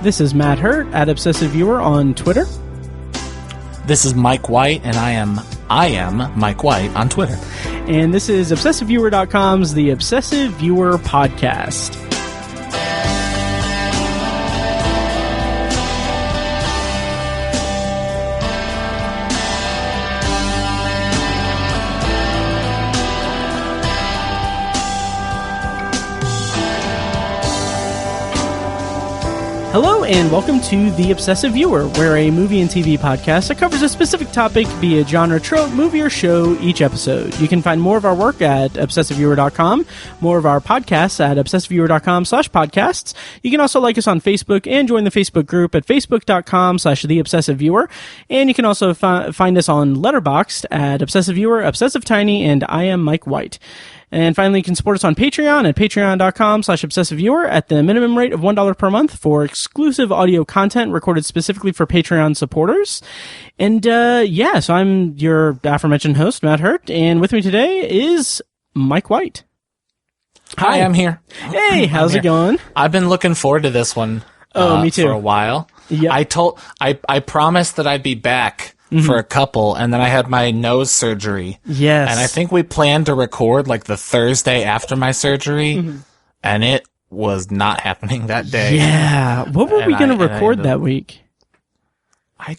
This is Matt Hurt at Obsessive Viewer on Twitter. This is Mike White, and I am Mike White on Twitter. And this is ObsessiveViewer.com's The Obsessive Viewer Podcast. Hello and welcome to The Obsessive Viewer, where a movie and TV podcast that covers a specific topic, be it genre, trope, movie, or show, each episode. You can find more of our work at ObsessiveViewer.com, more of our podcasts at ObsessiveViewer.com/podcasts. You can also like us on Facebook and join the Facebook group at Facebook.com/TheObsessiveViewer. And you can also find us on Letterboxd at Obsessive Viewer, Obsessive Tiny, and I am Mike White. And finally, you can support us on Patreon at patreon.com/obsessiveviewer at the minimum rate of $1 per month for exclusive audio content recorded specifically for Patreon supporters. And, so I'm your aforementioned host, Matt Hurt, and with me today is Mike White. Hi, I'm here. Hey, how's it going? I've been looking forward to this one. Me too. For a while. Yep. I promised that I'd be back for a couple, and then I had my nose surgery. Yes. And I think we planned to record like the Thursday after my surgery, and it was not happening that day. Yeah. What were we going to record that week?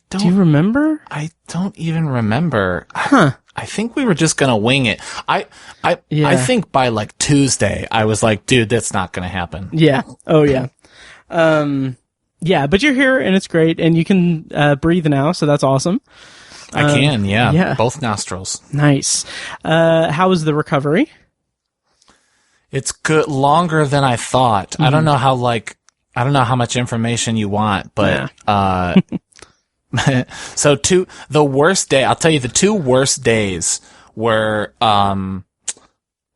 Do you remember? I don't even remember. Huh. I think we were just going to wing it. I think by like Tuesday, I was like, dude, that's not going to happen. Yeah. Oh, yeah. Yeah, but you're here and it's great, and you can breathe now, so that's awesome. I can, yeah. Both nostrils. Nice. How was the recovery? It's good, longer than I thought. I don't know how much information you want, but so the worst day, I'll tell you the two worst days were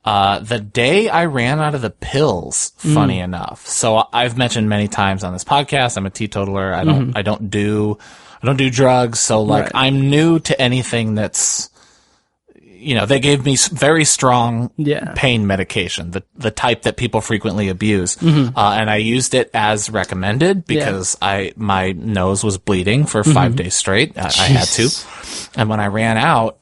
the day I ran out of the pills, funny enough. So I've mentioned many times on this podcast, I'm a teetotaler. I don't do drugs. So like I'm new to anything that's, they gave me very strong pain medication, the type that people frequently abuse. And I used it as recommended because my nose was bleeding for 5 days straight. I had to. And when I ran out,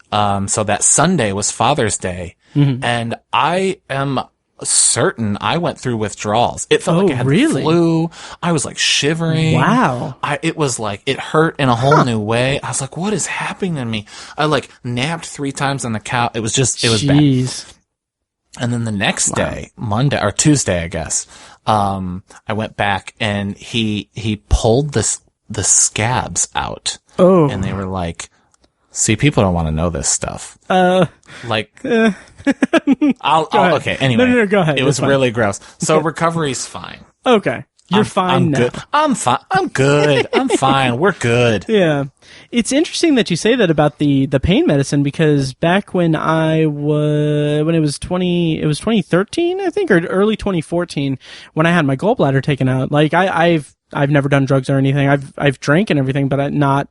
so that Sunday was Father's Day. And I am certain I went through withdrawals. It felt like I had the flu. I was like shivering. Wow. It was like, it hurt in a whole new way. I was like, what is happening to me? I like napped 3 times on the couch. It was bad. And then the next day, Monday or Tuesday, I guess, I went back and he pulled the scabs out. Oh. And they were like, see, people don't want to know this stuff. Okay, anyway. No, go ahead. It was really gross. So recovery's fine. Okay. You're fine now. Good. I'm fine. I'm good. I'm fine. We're good. Yeah. It's interesting that you say that about the pain medicine, because back when it was 2013, I think, or early 2014, when I had my gallbladder taken out, like I've never done drugs or anything. I've drank and everything, but not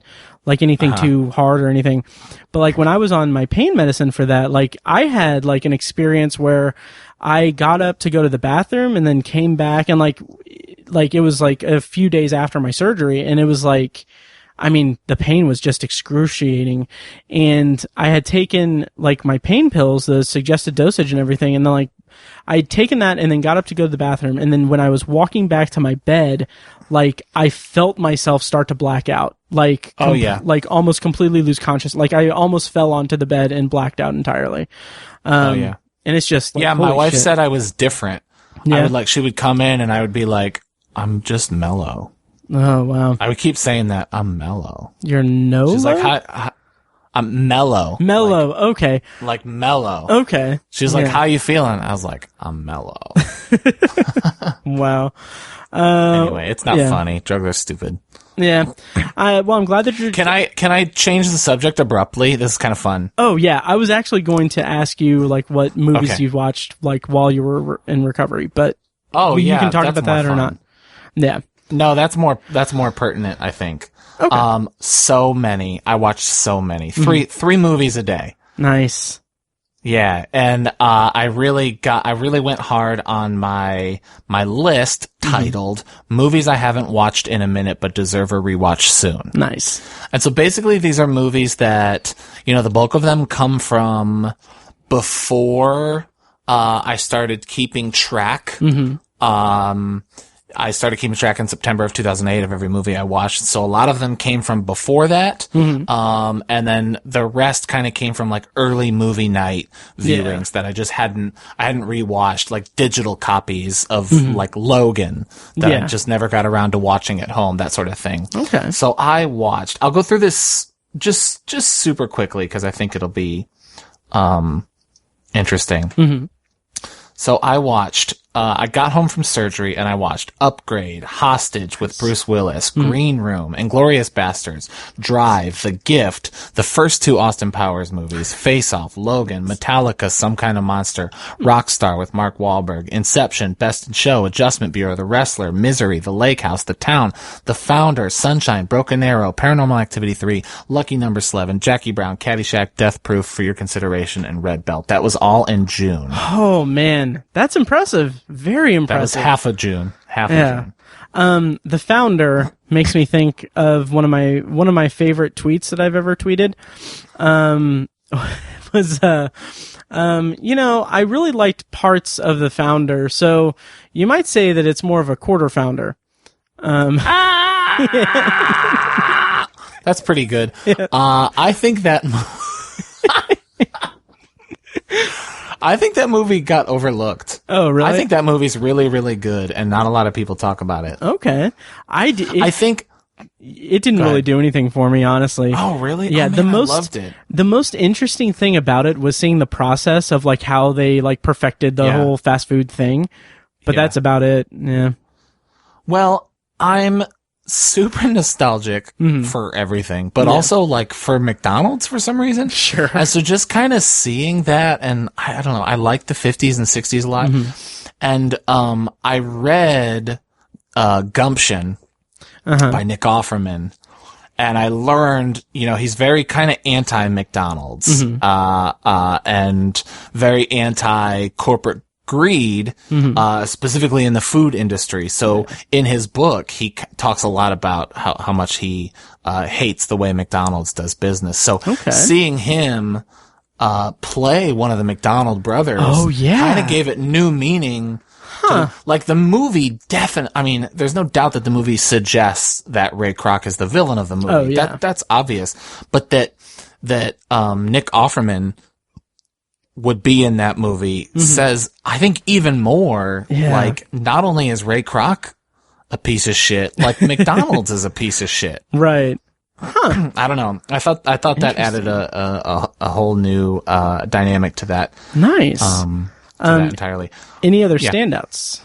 like anything too hard or anything. But like when I was on my pain medicine for that, like I had like an experience where I got up to go to the bathroom and then came back, and like it was like a few days after my surgery, and it was like, I mean, the pain was just excruciating, and I had taken like my pain pills, the suggested dosage and everything, and then like I'd taken that and then got up to go to the bathroom, and then when I was walking back to my bed, like I felt myself start to black out, like like almost completely lose consciousness, like I almost fell onto the bed and blacked out entirely. And it's just like, my wife said I was different. Yeah. She would come in and I would be like, I'm just mellow. Oh wow! I would keep saying that I'm mellow. You're no. She's like, hi, I'm mellow. Mellow, okay. Like mellow. Okay. She's like, how you feeling? I was like, I'm mellow. Wow. Anyway, it's not funny. Drugs are stupid. Yeah. Well, I'm glad that you're... Can I change the subject abruptly? This is kind of fun. Oh, yeah. I was actually going to ask you, like, what movies you've watched, like, while you were in recovery, but... you can talk about that or not. Yeah. No, that's more pertinent, I think. Okay. So many. I watched so many. Three movies a day. Nice. Yeah, and I really went hard on my list titled Movies I Haven't Watched in a Minute But Deserve a Rewatch Soon. Nice. And so basically these are movies that, the bulk of them come from before I started keeping track. I started keeping track in September of 2008 of every movie I watched. So a lot of them came from before that. And then the rest kind of came from like early movie night viewings that I hadn't rewatched, like digital copies of like Logan that I just never got around to watching at home, that sort of thing. Okay. So I'll go through this just super quickly because I think it'll be, interesting. So I watched, I got home from surgery and I watched Upgrade, Hostage with Bruce Willis, Green Room, Inglourious Bastards, Drive, The Gift, the first two Austin Powers movies, Face Off, Logan, Metallica, Some Kind of Monster, Rockstar with Mark Wahlberg, Inception, Best in Show, Adjustment Bureau, The Wrestler, Misery, The Lake House, The Town, The Founder, Sunshine, Broken Arrow, Paranormal Activity 3, Lucky Number 11, Jackie Brown, Caddyshack, Death Proof for your consideration, and Red Belt. That was all in June. Oh man, that's impressive. Very impressive. That was half of June. Half of June. The Founder makes me think of one of my favorite tweets that I've ever tweeted. Was I really liked parts of The Founder, so you might say that it's more of a quarter founder. That's pretty good. Yeah. I think that movie got overlooked. Oh, really? I think that movie's really, really good, and not a lot of people talk about it. Okay. I think it didn't really do anything for me, honestly. Oh, really? Yeah, I loved it. The most interesting thing about it was seeing the process of like how they like perfected the whole fast food thing. But that's about it. Yeah. Well, I'm super nostalgic for everything, but also like for McDonald's for some reason. Sure. And so just kind of seeing that, and I don't know, I like the 50s and 60s a lot. And I read Gumption by Nick Offerman, and I learned, he's very kind of anti-McDonald's and very anti-corporate greed, specifically in the food industry. So in his book, he talks a lot about how much he hates the way McDonald's does business. So seeing him play one of the McDonald brothers kind of gave it new meaning. Like the movie there's no doubt that the movie suggests that Ray Kroc is the villain of the movie. Oh, yeah. That's obvious. But that Nick Offerman would be in that movie says, I think, even more, like, not only is Ray Kroc a piece of shit, like, McDonald's is a piece of shit. Right. Huh. I don't know. I thought that added a whole new dynamic to that. Nice. That entirely. Any other standouts?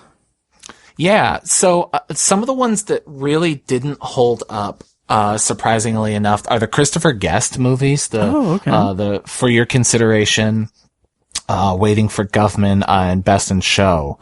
Yeah. So some of the ones that really didn't hold up, surprisingly enough, are the Christopher Guest movies. The For Your Consideration, Waiting for Guffman, and Best in Show.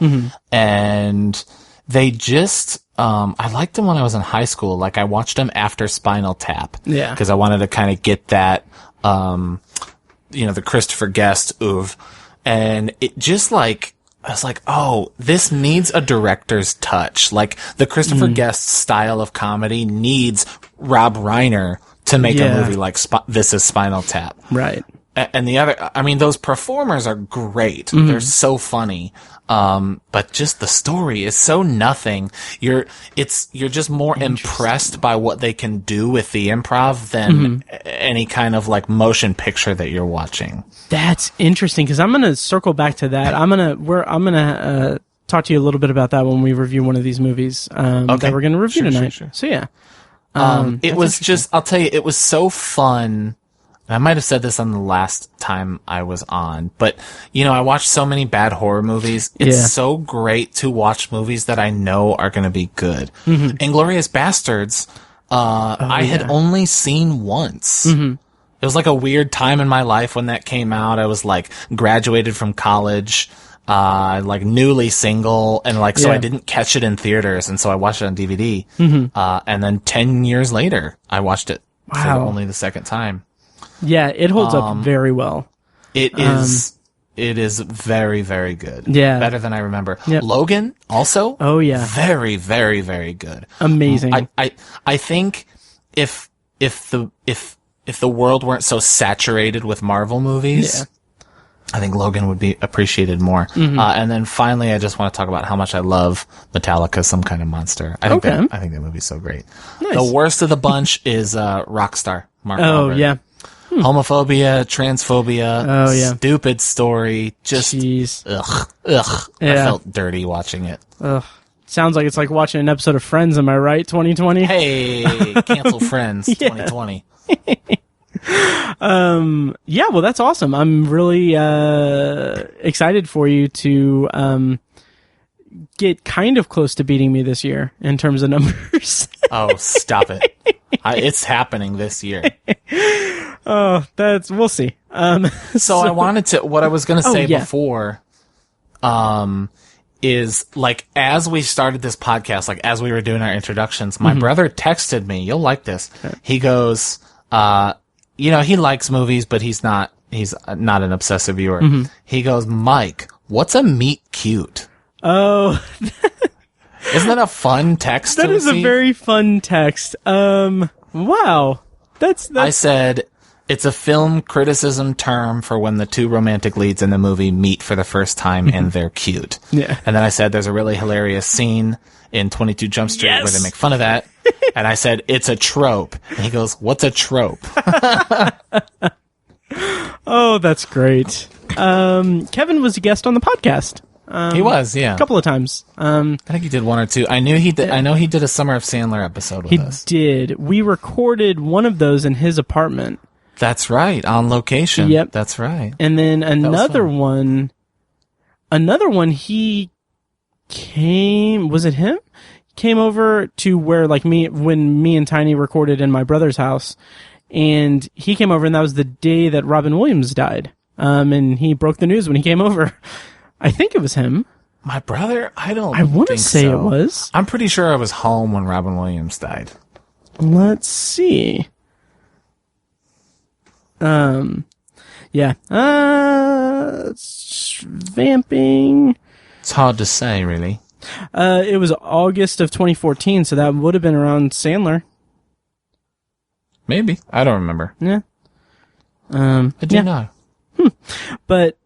And they just, I liked them when I was in high school. Like I watched them after Spinal Tap. Yeah. Cause I wanted to kind of get that, the Christopher Guest oof. And it just like, I was like, oh, this needs a director's touch. Like the Christopher Guest style of comedy needs Rob Reiner to make a movie like This Is Spinal Tap. Right. And the other, those performers are great. They're so funny. But just the story is so nothing. You're just more impressed by what they can do with the improv than any kind of like motion picture that you're watching. That's interesting, because I'm going to circle back to that. I'm going to talk to you a little bit about that when we review one of these movies, that we're going to review tonight. Sure. So yeah. It was just, I'll tell you, it was so fun. I might have said this on the last time I was on, but, I watched so many bad horror movies. It's so great to watch movies that I know are going to be good. Inglourious Bastards, I had only seen once. It was like a weird time in my life when that came out. I was like graduated from college, like newly single, and like, so I didn't catch it in theaters, and so I watched it on DVD. And then 10 years later, I watched it for only the second time. Yeah, it holds up very well. It is it is very, very good. Yeah. Better than I remember. Yep. Logan, also. Oh, yeah. Very, very, very good. Amazing. I think if the world weren't so saturated with Marvel movies, I think Logan would be appreciated more. And then finally, I just want to talk about how much I love Metallica, Some Kind of Monster. I think that movie's so great. Nice. The worst of the bunch is Rockstar, Mark Wahlberg. Yeah. Homophobia, transphobia, stupid story. Just, ugh. Yeah. I felt dirty watching it. Ugh. Sounds like it's like watching an episode of Friends, am I right, 2020? Hey, cancel Friends, 2020. Yeah, well, that's awesome. I'm really excited for you to get kind of close to beating me this year in terms of numbers. Oh, stop it. It's happening this year. Oh, we'll see. So I wanted to, what I was going to say before, is like, as we started this podcast, like as we were doing our introductions, my brother texted me, you'll like this. Okay. He goes, he likes movies, but he's not an obsessive viewer. He goes, Mike, what's a meet cute? Oh, isn't that a fun text? That is a very fun text. Wow. That's I said, it's a film criticism term for when the two romantic leads in the movie meet for the first time and they're cute. Yeah. And then I said, there's a really hilarious scene in 22 Jump Street where they make fun of that. And I said, it's a trope. And he goes, what's a trope? Oh, that's great. Kevin was a guest on the podcast. He was, yeah. A couple of times. I think he did one or two. I knew he did. I know he did a Summer of Sandler episode with us. He did. We recorded one of those in his apartment. That's right, on location. Yep. That's right. And then another one, he came, was it him? Came over to where, like, when me and Tiny recorded in my brother's house, and he came over, and that was the day that Robin Williams died. And he broke the news when he came over. I think it was him. My brother? I want to say so. It was. I'm pretty sure I was home when Robin Williams died. Let's see. Yeah. It's vamping. It's hard to say, really. It was August of 2014, so that would have been around Sandler. Maybe. I don't remember. Yeah. I do know. But,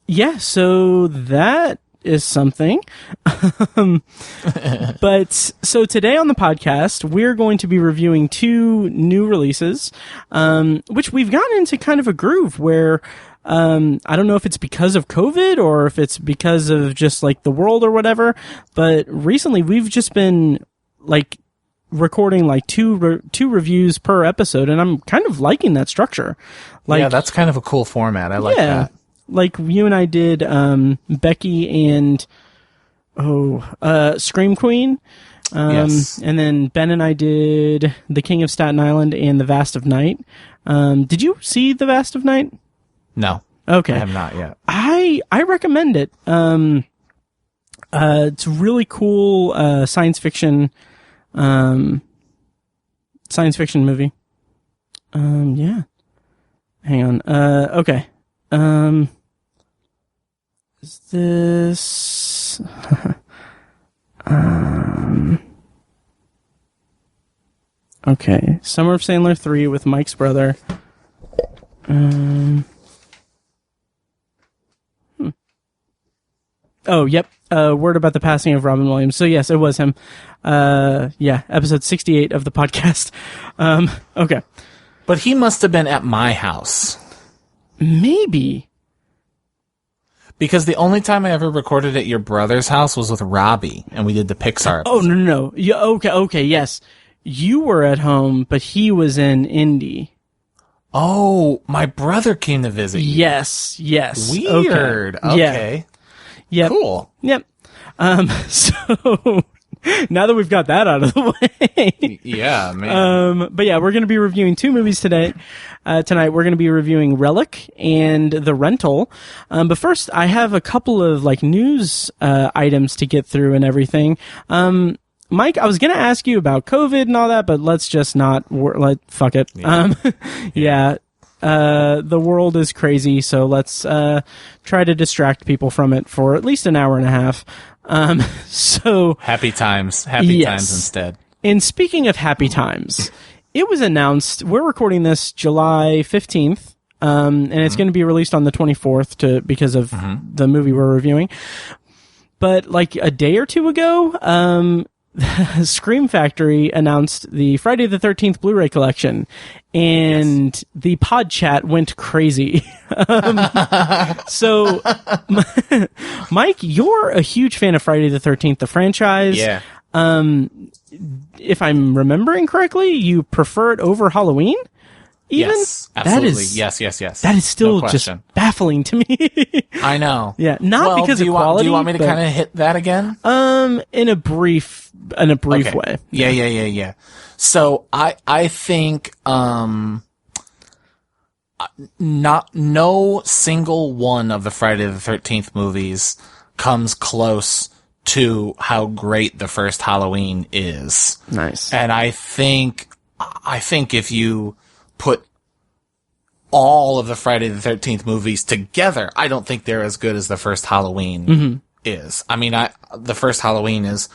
yeah, so that is something. But so today on the podcast, we're going to be reviewing two new releases, which we've gotten into kind of a groove where, I don't know if it's because of COVID or if it's because of just like the world or whatever, but recently we've just been like recording like two reviews per episode, and I'm kind of liking that structure. Like, yeah, that's kind of a cool format. I like that. Like you and I did Becky and Scream Queen. Yes. And then Ben and I did The King of Staten Island and The Vast of Night. Did you see The Vast of Night? No. Okay. I have not yet. I recommend it. It's really cool science fiction movie. Yeah. Hang on. Okay. Is this okay. Summer of Sandler 3 with Mike's brother. Oh, yep. Word about the passing of Robin Williams. So yes, it was him. Yeah, episode 68 of the podcast. Okay. But he must have been at my house. Maybe. Because the only time I ever recorded at your brother's house was with Robbie, and we did the Pixar episode. Oh, no. Yeah, okay, yes. You were at home, but he was in Indy. Oh, my brother came to visit you. Yes. Weird. Okay. Yep. Cool. Yep. So now that we've got that out of the way. Yeah, man. But yeah, we're going to be reviewing two movies today. Tonight we're going to be reviewing Relic and The Rental. But first I have a couple of like news items to get through and everything. Mike, I was going to ask you about COVID and all that, but let's just not fuck it. Yeah. Yeah. The world is crazy, so let's try to distract people from it for at least an hour and a half. So happy times instead. And speaking of happy times, it was announced, we're recording this July 15th, and it's going to be released on the 24th because of the movie we're reviewing. But like a day or two ago, Scream Factory announced the Friday the 13th Blu-ray collection, and the pod chat went crazy. So, Mike, you're a huge fan of Friday the 13th, the franchise. Yeah. If I'm remembering correctly, you prefer it over Halloween? Even? Yes, absolutely. Yes. That is still just baffling to me. I know. Yeah, not because of quality. Do you want me to kind of hit that again? In a brief way. Yeah. So I think no single one of the Friday the 13th movies comes close to how great the first Halloween is. Nice. And I think if you put all of the Friday the 13th movies together, I don't think they're as good as the first Halloween is. I mean, the first Halloween is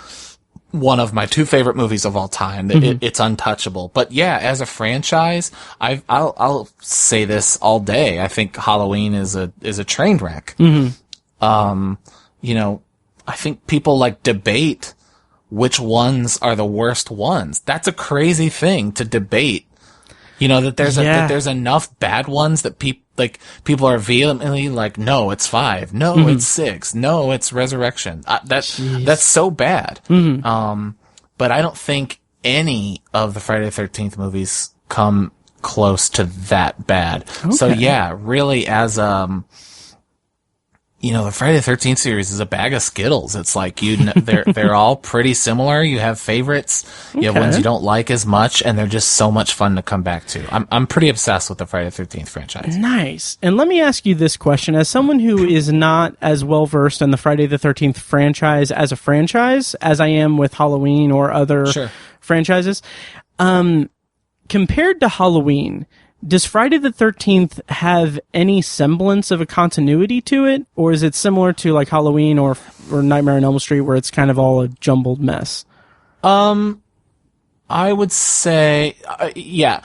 one of my two favorite movies of all time. It's untouchable. But yeah, as a franchise, I'll say this all day. I think Halloween is a train wreck. You know, I think people like debate which ones are the worst ones. That's a crazy thing to debate. You know, that there's enough bad ones that people are vehemently like, no, it's 5. No, it's 6. No, it's Resurrection. That's so bad. But I don't think any of the Friday the 13th movies come close to that bad. Okay. So yeah, really as, you know, the Friday the 13th series is a bag of Skittles. It's like, they're all pretty similar. You have favorites. You have ones you don't like as much, and they're just so much fun to come back to. I'm pretty obsessed with the Friday the 13th franchise. Nice. And let me ask you this question. As someone who is not as well versed in the Friday the 13th franchise as a franchise as I am with Halloween or other franchises, compared to Halloween, does Friday the 13th have any semblance of a continuity to it, or is it similar to like Halloween or Nightmare on Elm Street, where it's kind of all a jumbled mess? I would say, yeah.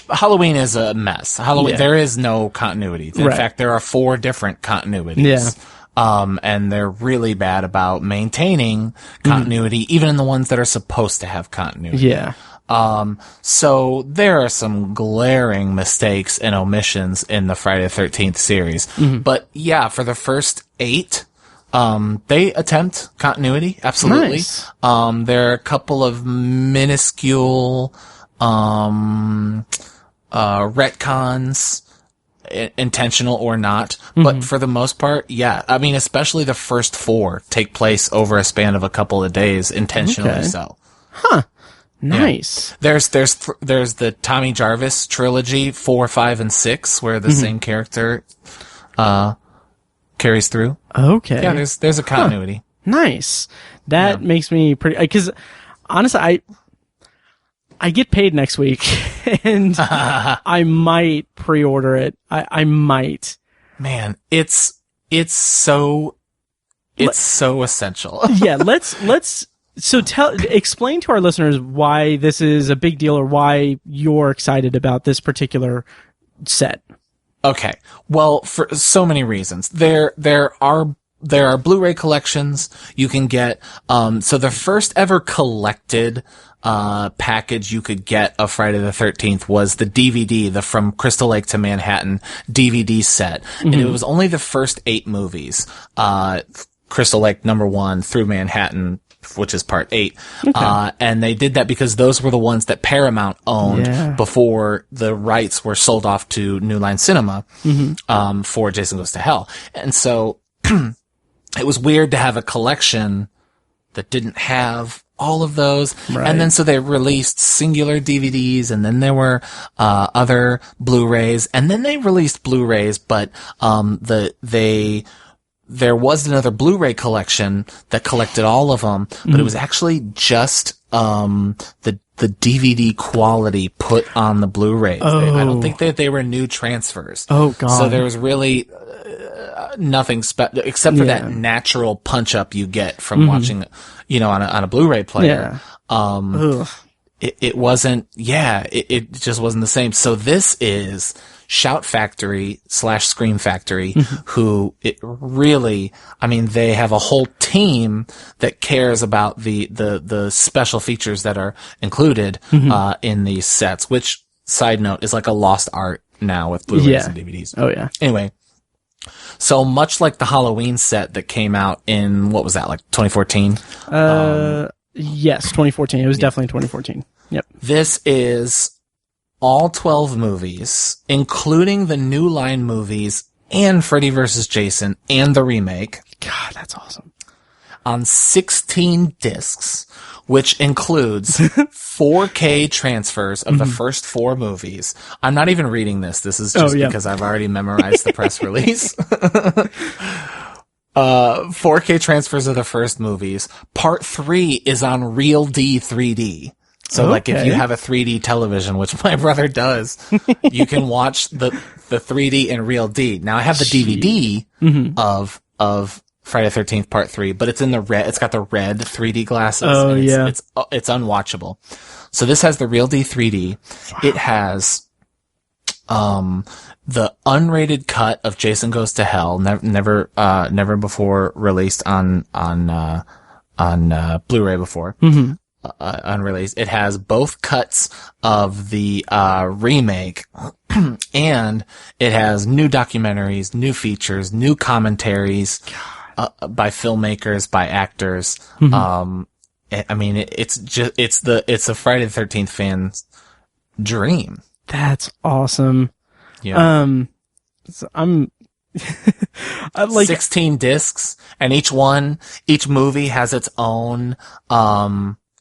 Halloween is a mess. There is no continuity. In fact, there are 4 different continuities. Yeah. And they're really bad about maintaining continuity, even in the ones that are supposed to have continuity. Yeah. So there are some glaring mistakes and omissions in the Friday the 13th series. But yeah, for the first 8, they attempt continuity. Absolutely. Nice. There are a couple of minuscule, retcons, intentional or not, but for the most part, yeah. I mean, especially the first 4 take place over a span of a couple of days, intentionally so. Huh. Nice. Yeah. There's the Tommy Jarvis trilogy, 4, 5, and 6, where the same character carries through. Okay. Yeah, there's a continuity. Nice. That makes me pretty, because honestly, I get paid next week, and I might pre-order it. I might. Man, it's so essential. Yeah, let's. So explain to our listeners why this is a big deal, or why you're excited about this particular set. Okay. Well, for so many reasons. There are Blu-ray collections you can get. So the first ever collected package you could get of Friday the 13th was the DVD, the From Crystal Lake to Manhattan DVD set. And it was only the first 8 movies. Crystal Lake #1 through Manhattan, which is part 8. Okay. And they did that because those were the ones that Paramount owned before the rights were sold off to New Line Cinema, for Jason Goes to Hell. And so it was weird to have a collection that didn't have all of those. Right. And then so they released singular DVDs, and then there were other Blu-rays, and then they released Blu-rays, but there was another Blu-ray collection that collected all of them, but it was actually just the DVD quality put on the Blu-rays. Oh. I don't think that they were new transfers. Oh God. So there was really nothing except for that natural punch up you get from watching, on a Blu-ray player. Yeah. It wasn't, it just wasn't the same. So this is Shout Factory / Scream Factory, who they have a whole team that cares about the special features that are included, in these sets, which, side note, is like a lost art now with Blu-rays and DVDs. Oh yeah. Anyway. So much like the Halloween set that came out in, what was that, like 2014? Yes, 2014. It was definitely 2014. Yep. This is all 12 movies, including the New Line movies and Freddy vs. Jason and the remake. God, that's awesome. On 16 discs, which includes 4K transfers of the first 4 movies. I'm not even reading this. This is just because I've already memorized the press release. 4K transfers of the first movies. Part 3 is on Real D 3D. So like if you have a 3D television, which my brother does, you can watch the 3D in Real D. Now I have the DVD of Friday the 13th Part 3, but it's in the red. It's got the red 3D glasses. Oh, and yeah. It's unwatchable. So this has the Real D 3D. Wow. It has the unrated cut of Jason Goes to Hell, never before released on Blu-ray before. Unreleased. It has both cuts of the remake, and it has new documentaries, new features, new commentaries by filmmakers, by actors. I mean, it's a Friday the 13th fan's dream. That's awesome. Yeah. So I'm like 16 discs, and each movie has its own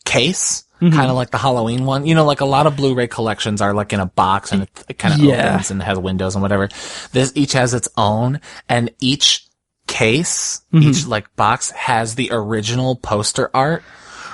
case, kind of like the Halloween one. Like a lot of Blu-ray collections are like in a box, and it kind of opens and has windows and whatever. This each has its own, and each case, each like box has the original poster art.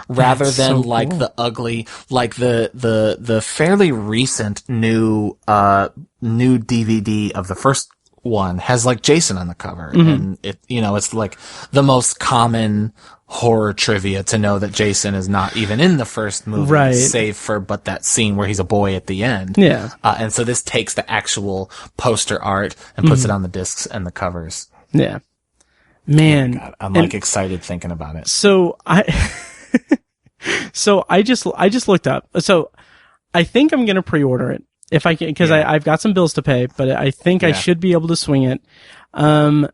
Rather than like the ugly, like the fairly recent new DVD of the first one has like Jason on the cover, and it's like the most common horror trivia to know that Jason is not even in the first movie, right? Save for that scene where he's a boy at the end. Yeah. And so this takes the actual poster art and puts it on the discs and the covers. Yeah. Man, God, I'm like excited thinking about it. So I just looked up. So I think I'm going to pre-order it if I can, because I've got some bills to pay, but I think I should be able to swing it. But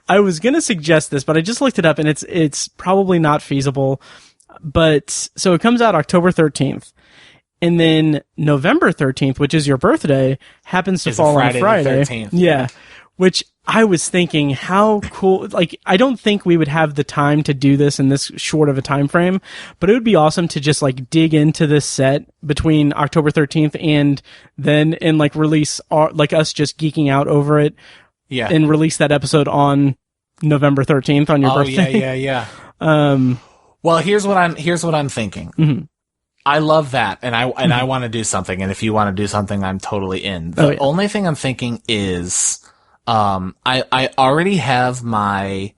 I was going to suggest this, but I just looked it up and it's probably not feasible. But so it comes out October 13th. And then November 13th, which is your birthday, happens to fall on Friday. The 13th. Yeah. Which I was thinking, how cool, like, I don't think we would have the time to do this in this short of a time frame, but it would be awesome to just like dig into this set between October 13th and like release like us just geeking out over it. Yeah. And release that episode on November 13th on your birthday. Yeah. Well, here's what I'm thinking. I love that, and I want to do something, and if you want to do something, I'm totally in. The only thing I'm thinking is, I already have my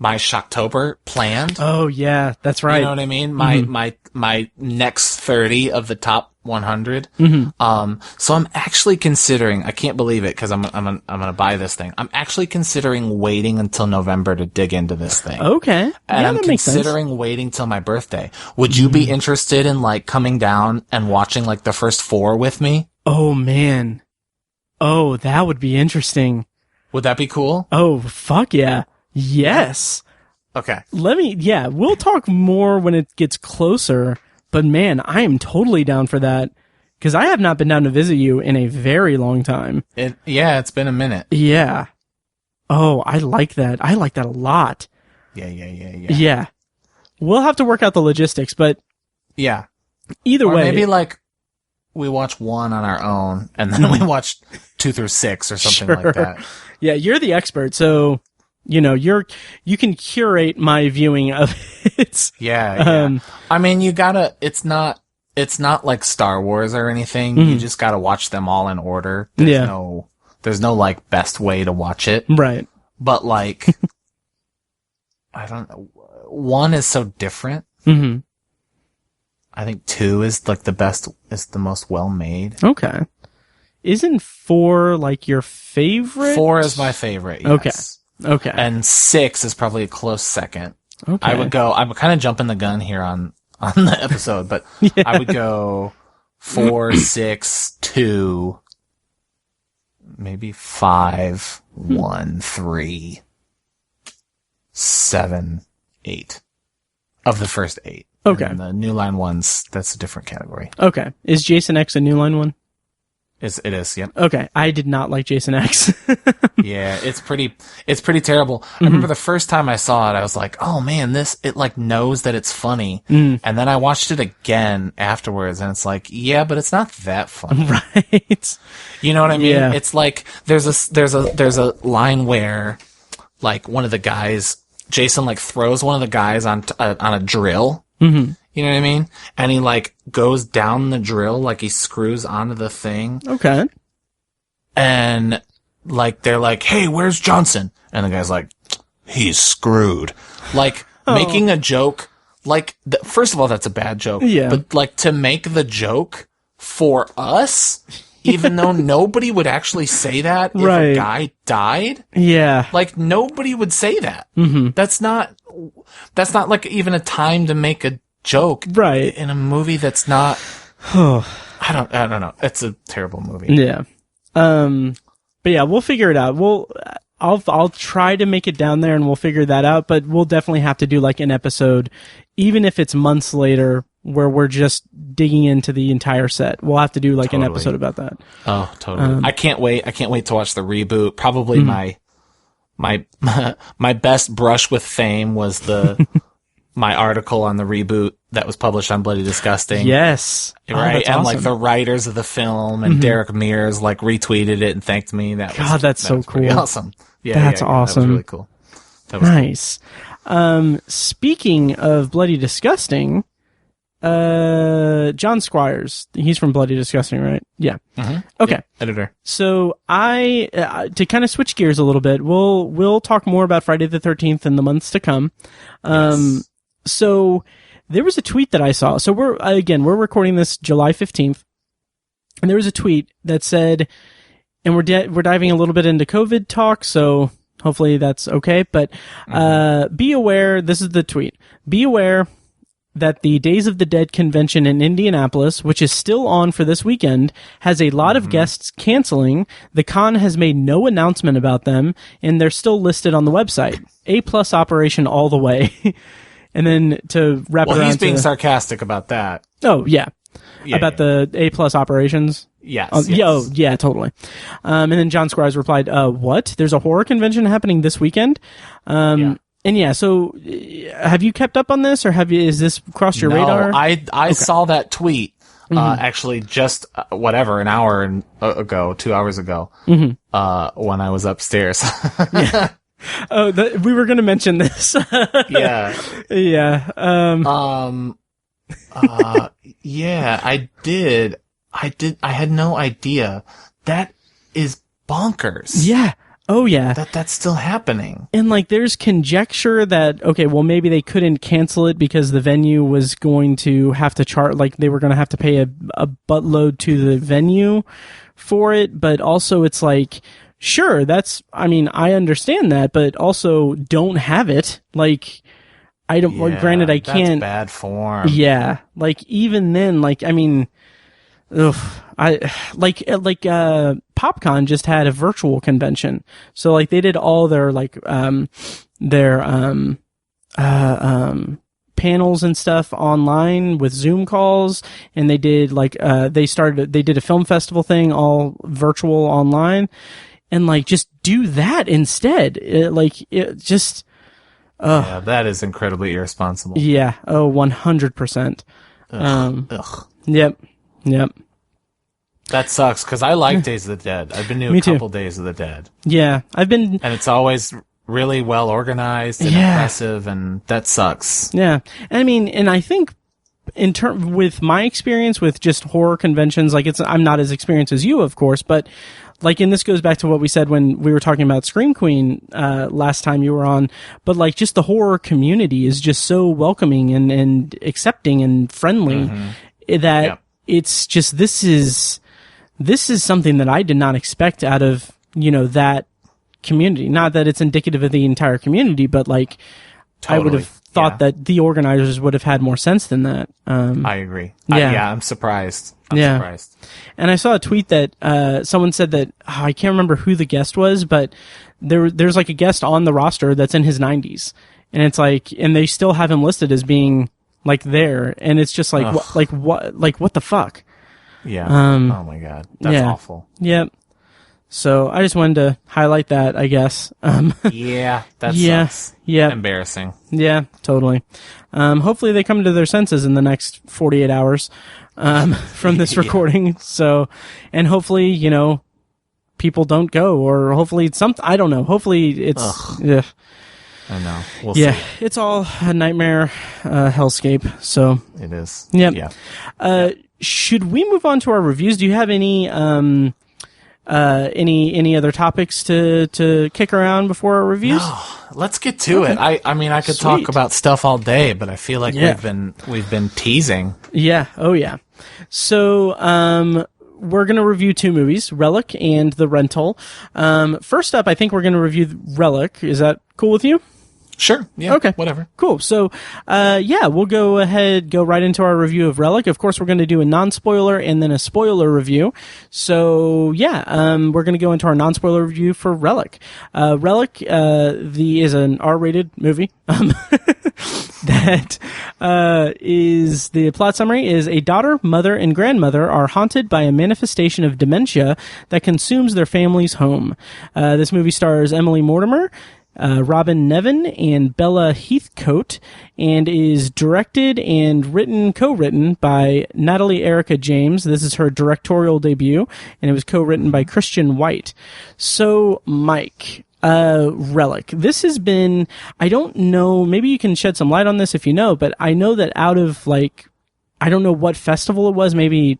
Shocktober planned. Oh yeah, that's right. You know what I mean? My next 30 of the top 100. So I'm actually considering, I can't believe it because I'm gonna buy this thing. I'm actually considering waiting until November to dig into this thing. Okay. And I'm considering waiting till my birthday. Would you be interested in like coming down and watching like the first 4 with me? Oh man. Oh, that would be interesting. Would that be cool? Oh, fuck yeah. Yes. Okay. We'll talk more when it gets closer, but man, I am totally down for that, because I have not been down to visit you in a very long time. It's been a minute. Yeah. Oh, I like that. I like that a lot. Yeah. Yeah. We'll have to work out the logistics, but yeah. Either way. Maybe like we watch 1 on our own, and then we watch 2 through 6 or something like that. Yeah, you're the expert, so you can curate my viewing of it. Yeah. I mean, it's not like Star Wars or anything. You just gotta watch them all in order. There's no like best way to watch it. Right. But like, I don't know. 1 is so different. I think 2 is like is the most well made. Okay. Isn't 4 like your favorite? 4 is my favorite. Yes. Okay. And 6 is probably a close second. Okay. I'm kind of jumping the gun here on the episode, but I would go 4, 6, 2, maybe 5, 1, 3, 7, 8 of the first 8. Okay. And the New Line ones, that's a different category. Okay. Is Jason X a New Line one? It is, yep. Okay. I did not like Jason X. Yeah, it's pretty terrible. I remember the first time I saw it, I was like, oh man, it like knows that it's funny. And then I watched it again afterwards and it's like, yeah, but it's not that funny. Right. You know what I mean? Yeah. It's like, there's a line where like one of the guys, Jason like throws one of the guys on a drill. You know what I mean? And he like goes down the drill, like he screws onto the thing. Okay. And like they're like, "Hey, where's Johnson?" And the guy's like, "He's screwed." Like making a joke. Like first of all, that's a bad joke. Yeah. But like to make the joke for us, even though nobody would actually say that if a guy died. Yeah. Like nobody would say that. That's not like even a time to make a joke. Right. In a movie that's not. I don't know. It's a terrible movie. Yeah. But yeah, we'll figure it out. I'll try to make it down there and we'll figure that out, but we'll definitely have to do like an episode, even if it's months later, where we're just digging into the entire set. We'll have to do like an episode about that. Oh, totally. I can't wait. I can't wait to watch the reboot. Probably my best brush with fame was my article on the reboot that was published on Bloody Disgusting. Yes. Right. That's and awesome. like the writers of the film and Derek Mears like retweeted it and thanked me. That's so cool. Awesome. Yeah. That's awesome. That was really cool. That was nice. Cool. Speaking of Bloody Disgusting, John Squires, he's from Bloody Disgusting, right? Yeah. Okay. Yeah, editor. So to kind of switch gears a little bit, we'll talk more about Friday the 13th in the months to come. Yes. So there was a tweet that I saw. So we're recording this July 15th, and there was a tweet that said, and we're diving a little bit into COVID talk, so hopefully that's okay. But be aware. This is the tweet. Be aware that the Days of the Dead convention in Indianapolis, which is still on for this weekend, has a lot of guests canceling. The con has made no announcement about them, and they're still listed on the website. A+ operation all the way. And then to wrap it around, he's being sarcastic about that. Oh yeah, about the A+ operations. Yes. Yeah, totally. And then John Squires replied, "What? There's a horror convention happening this weekend?" And yeah, so have you kept up on this, or is this crossed your radar? I saw that tweet actually just an hour ago, 2 hours ago, when I was upstairs. Yeah. Oh, we were going to mention this. Yeah. Yeah. Yeah, I did. I had no idea. That is bonkers. Yeah. Oh, yeah. That's still happening. And like, there's conjecture that, okay, well, maybe they couldn't cancel it because the venue was going to have to charge, like they were going to have to pay a buttload to the venue for it. But also it's like, sure, I understand that, but also don't have it. Like, I don't, granted, I can't. That's bad form. Yeah. Like, even then, like, PopCon just had a virtual convention. So, like, they did all their, panels and stuff online with Zoom calls, and they did, they did a film festival thing, all virtual online. And like, just do that instead. Yeah, that is incredibly irresponsible. Yeah. Oh, 100%. Yep. That sucks, because I like Days of the Dead. I've been to a couple Days of the Dead. Yeah. And it's always really well organized and impressive, and that sucks. Yeah. I mean, and I think with my experience with just horror conventions, like I'm not as experienced as you, of course, but like, and this goes back to what we said when we were talking about Scream Queen, last time you were on, but like just the horror community is just so welcoming and accepting and friendly that it's just, this is something that I did not expect out of, that community. Not that it's indicative of the entire community, but like, totally. I would have thought that the organizers would have had more sense than that. I agree. I'm surprised. I'm surprised. And I saw a tweet that someone said that I can't remember who the guest was, but there's like a guest on the roster that's in his 90s, and it's like, and they still have him listed as being like there, and it's just like what the fuck? Yeah. Oh my god, that's awful. Yep. So I just wanted to highlight that, I guess. That sucks. Yeah. Embarrassing. Yeah, totally. Hopefully they come to their senses in the next 48 hours from this recording. So, and hopefully, people don't go, or hopefully I don't know. Hopefully it's, I know. We'll see. It's all a nightmare, hellscape. So. It is. Yep. Yeah. Should we move on to our reviews? Do you have any other topics to kick around before our reviews? No, let's get to it. I mean, I could talk about stuff all day, but I feel like we've been teasing. Yeah. Oh yeah. So, we're going to review two movies, Relic and The Rental. First up, I think we're going to review Relic. Is that cool with you? Sure. Yeah. Okay. Whatever. Cool. So, we'll go right into our review of Relic. Of course, we're going to do a non-spoiler and then a spoiler review. So, we're going to go into our non-spoiler review for Relic. Relic, is an R-rated movie. That, is the plot summary is a daughter, mother, and grandmother are haunted by a manifestation of dementia that consumes their family's home. This movie stars Emily Mortimer, Robin Nevin, and Bella Heathcote, and is directed and co-written by Natalie Erica James. This is her directorial debut, and it was co-written by Christian White. So, Mike, Relic. This has been, I don't know, maybe you can shed some light on this if you know, but I know that out of I don't know what festival it was, maybe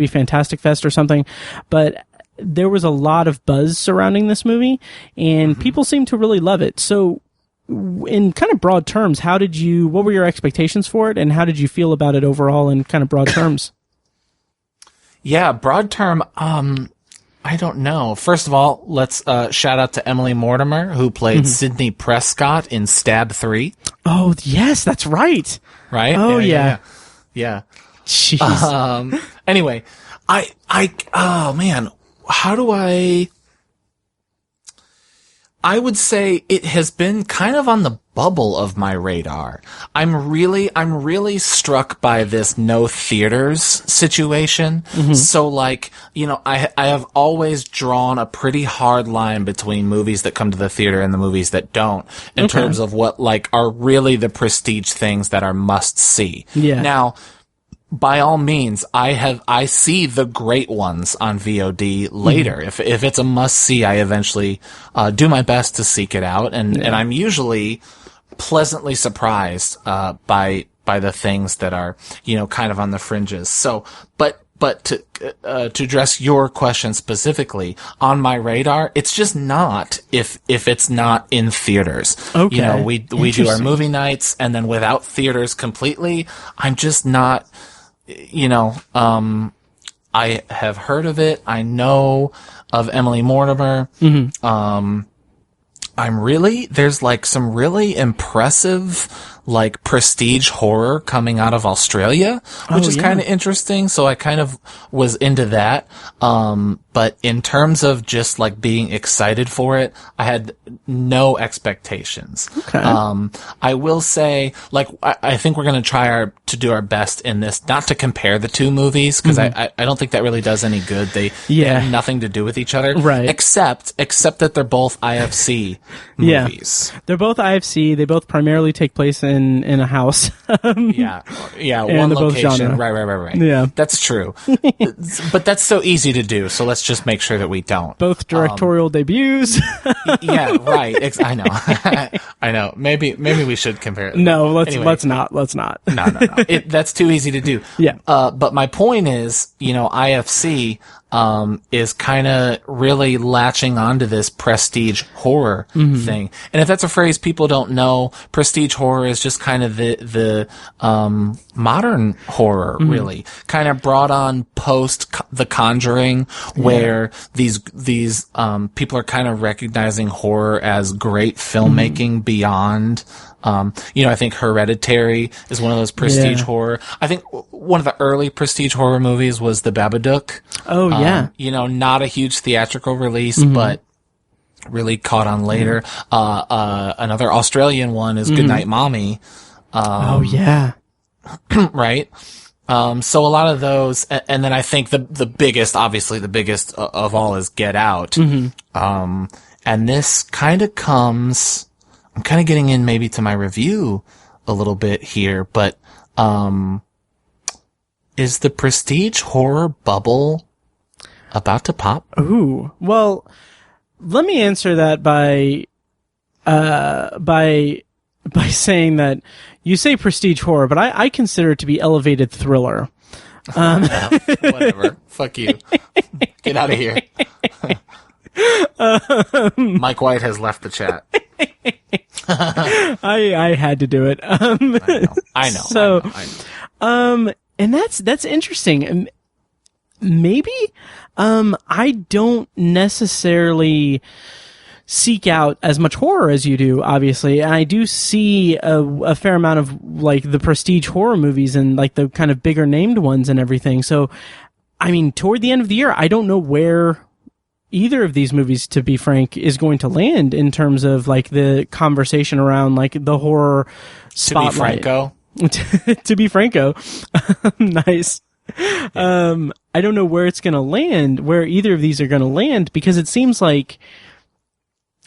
Fantastic Fest or something, but there was a lot of buzz surrounding this movie, and people seem to really love it. So, in kind of broad terms, what were your expectations for it, and how did you feel about it overall in kind of broad terms? Yeah, broad term, I don't know. First of all, let's shout out to Emily Mortimer, who played Sidney Prescott in Stab 3. Oh, yes, that's right. Right? Oh, yeah. Jeez. Anyway, oh man, how do I would say it has been kind of on the bubble of my radar. I'm really struck by this no theaters situation. So I have always drawn a pretty hard line between movies that come to the theater and the movies that don't in terms of what are really the prestige things that are must see. Yeah. Now, by all means, I see the great ones on VOD later. If it's a must see, I eventually do my best to seek it out, and I'm usually pleasantly surprised by the things that are kind of on the fringes. So, but to address your question specifically, on my radar, it's just not if it's not in theaters. Okay. We do our movie nights, and then without theaters completely, I'm just not. I have heard of it. I know of Emily Mortimer. There's some really impressive, prestige horror coming out of Australia, which is kind of interesting. So I kind of was into that. But in terms of just being excited for it, I had no expectations. Okay. I will say, I think we're going to try to do our best in this, not to compare the two movies, because I don't think that really does any good. They have nothing to do with each other. Right. Except that they're both IFC movies. They're both IFC. They both primarily take place in a house. Yeah, one location. Right. Yeah, that's true. But that's so easy to do. So let's just make sure that we don't. Both directorial debuts. Yeah, right. I know. I know. Maybe we should compare. No, let's not. No. That's too easy to do. Yeah. But my point is, IFC is kind of really latching onto this prestige horror thing. And if that's a phrase people don't know, prestige horror is just kind of the modern horror, really. Kind of brought on post The Conjuring, where these people are kind of recognizing horror as great filmmaking beyond. I think Hereditary is one of those prestige horror. I think one of the early prestige horror movies was The Babadook. Oh, yeah. Not a huge theatrical release, but really caught on later. Another Australian one is Goodnight Mommy. Oh, yeah. Right? So a lot of those, and then I think the biggest of all is Get Out. And this kind of comes... I'm kind of getting in maybe to my review a little bit here, but is the prestige horror bubble about to pop? Ooh, well, let me answer that by saying that you say prestige horror, but I consider it to be elevated thriller. Whatever. Fuck you. Get out of here. Mike White has left the chat. I had to do it. I know. So, and that's interesting. Maybe, I don't necessarily seek out as much horror as you do, obviously. And I do see a fair amount of like the prestige horror movies and like the kind of bigger named ones and everything. So, I mean, toward the end of the year, I don't know where either of these movies, to be frank, is going to land in terms of like the conversation around like the horror spotlight. To be Franco. Nice. I don't know where it's going to land, where either of these are going to land, because it seems like,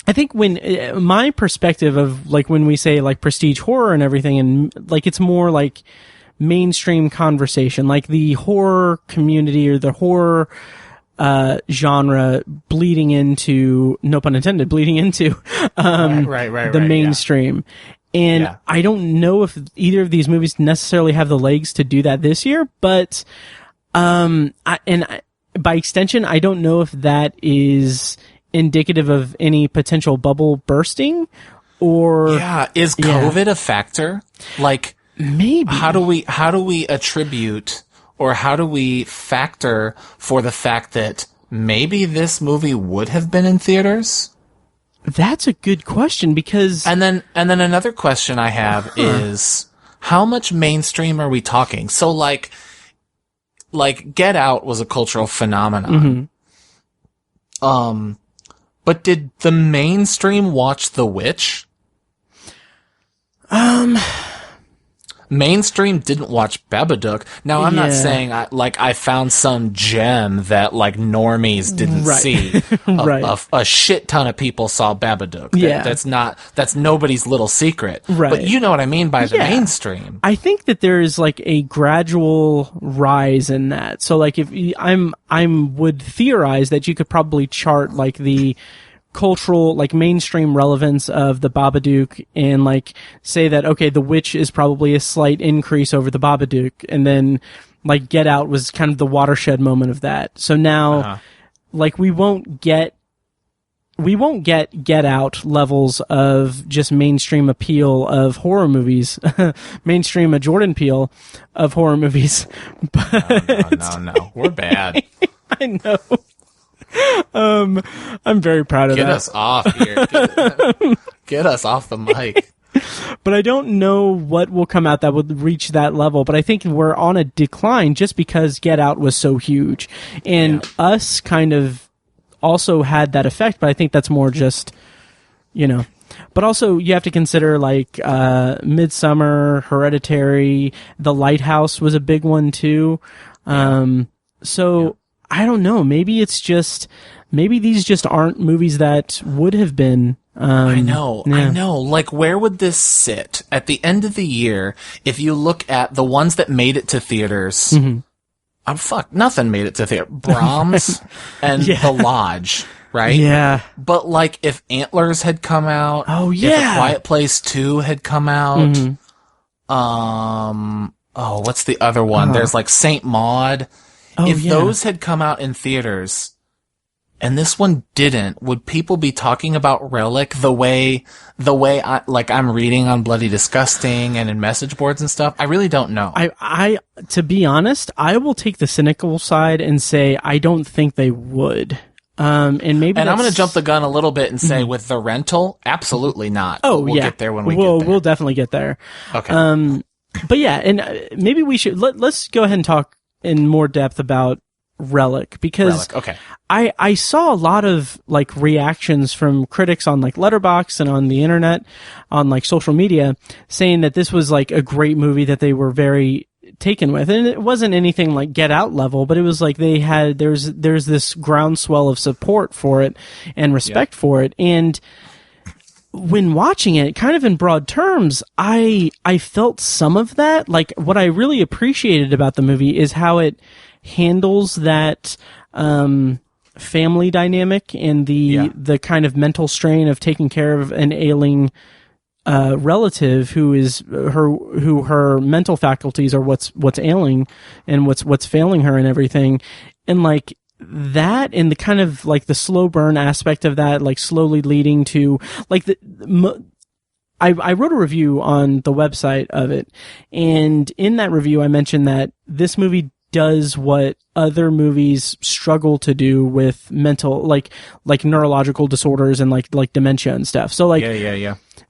I think when my perspective of like when we say like prestige horror and everything, and like it's more like mainstream conversation, like the horror community or the horror genre bleeding into, no pun intended, bleeding into the mainstream. And I don't know if either of these movies necessarily have the legs to do that this year, but by extension, I don't know if that is indicative of any potential bubble bursting, or is COVID a factor? Like, maybe how do we attribute, or how do we factor for the fact that maybe this movie would have been in theaters? That's a good question, because... And then another question I have is, how much mainstream are we talking? So like Get Out was a cultural phenomenon. But did the mainstream watch The Witch? Mainstream didn't watch Babadook. Now, I'm not saying I found some gem that like normies didn't see. A shit ton of people saw Babadook. That's nobody's little secret. Right. But you know what I mean by the mainstream. I think that there is like a gradual rise in that. So like if I would theorize that you could probably chart like the cultural, like mainstream relevance of the Babadook, and like say that, okay, The Witch is probably a slight increase over the Babadook, and then like Get Out was kind of the watershed moment of that. So now like we won't get Get Out levels of just mainstream appeal of horror movies, mainstream Jordan Peele of horror movies. But no. We're bad. I know. I'm very proud of that. Get us off here. Get us off the mic. But I don't know what will come out that would reach that level. But I think we're on a decline just because Get Out was so huge. And Us kind of also had that effect, but I think that's more just, But also you have to consider like Midsommar, Hereditary, The Lighthouse was a big one too. I don't know. Maybe these just aren't movies that would have been I know. Like, where would this sit at the end of the year if you look at the ones that made it to theaters? Nothing made it to theater. Brahms and The Lodge, right? Yeah. But like, if Antlers had come out, if A Quiet Place 2 had come out, what's the other one? There's like Saint Maud. If those had come out in theaters, and this one didn't, would people be talking about Relic the way I'm reading on Bloody Disgusting and in message boards and stuff? I really don't know. I to be honest, I will take the cynical side and say I don't think they would. And I'm going to jump the gun a little bit and say with The Rental, absolutely not. We'll get there when we get there. We'll definitely get there. Okay. But yeah, and maybe we should let's go ahead and talk in more depth about Relic, because I saw a lot of like reactions from critics on like Letterboxd and on the internet, on like social media, saying that this was like a great movie that they were very taken with, and it wasn't anything like Get Out level, but it was like they had there's this groundswell of support for it and respect for it. And when watching it, kind of in broad terms, I felt some of that. Like, what I really appreciated about the movie is how it handles that family dynamic and the kind of mental strain of taking care of an ailing relative who her mental faculties are what's ailing and what's failing her and everything. And like that, and the kind of like the slow burn aspect of that, like slowly leading to like I wrote a review on the website of it, and in that review I mentioned that this movie does what other movies struggle to do with mental, like neurological disorders and like dementia and stuff. So like,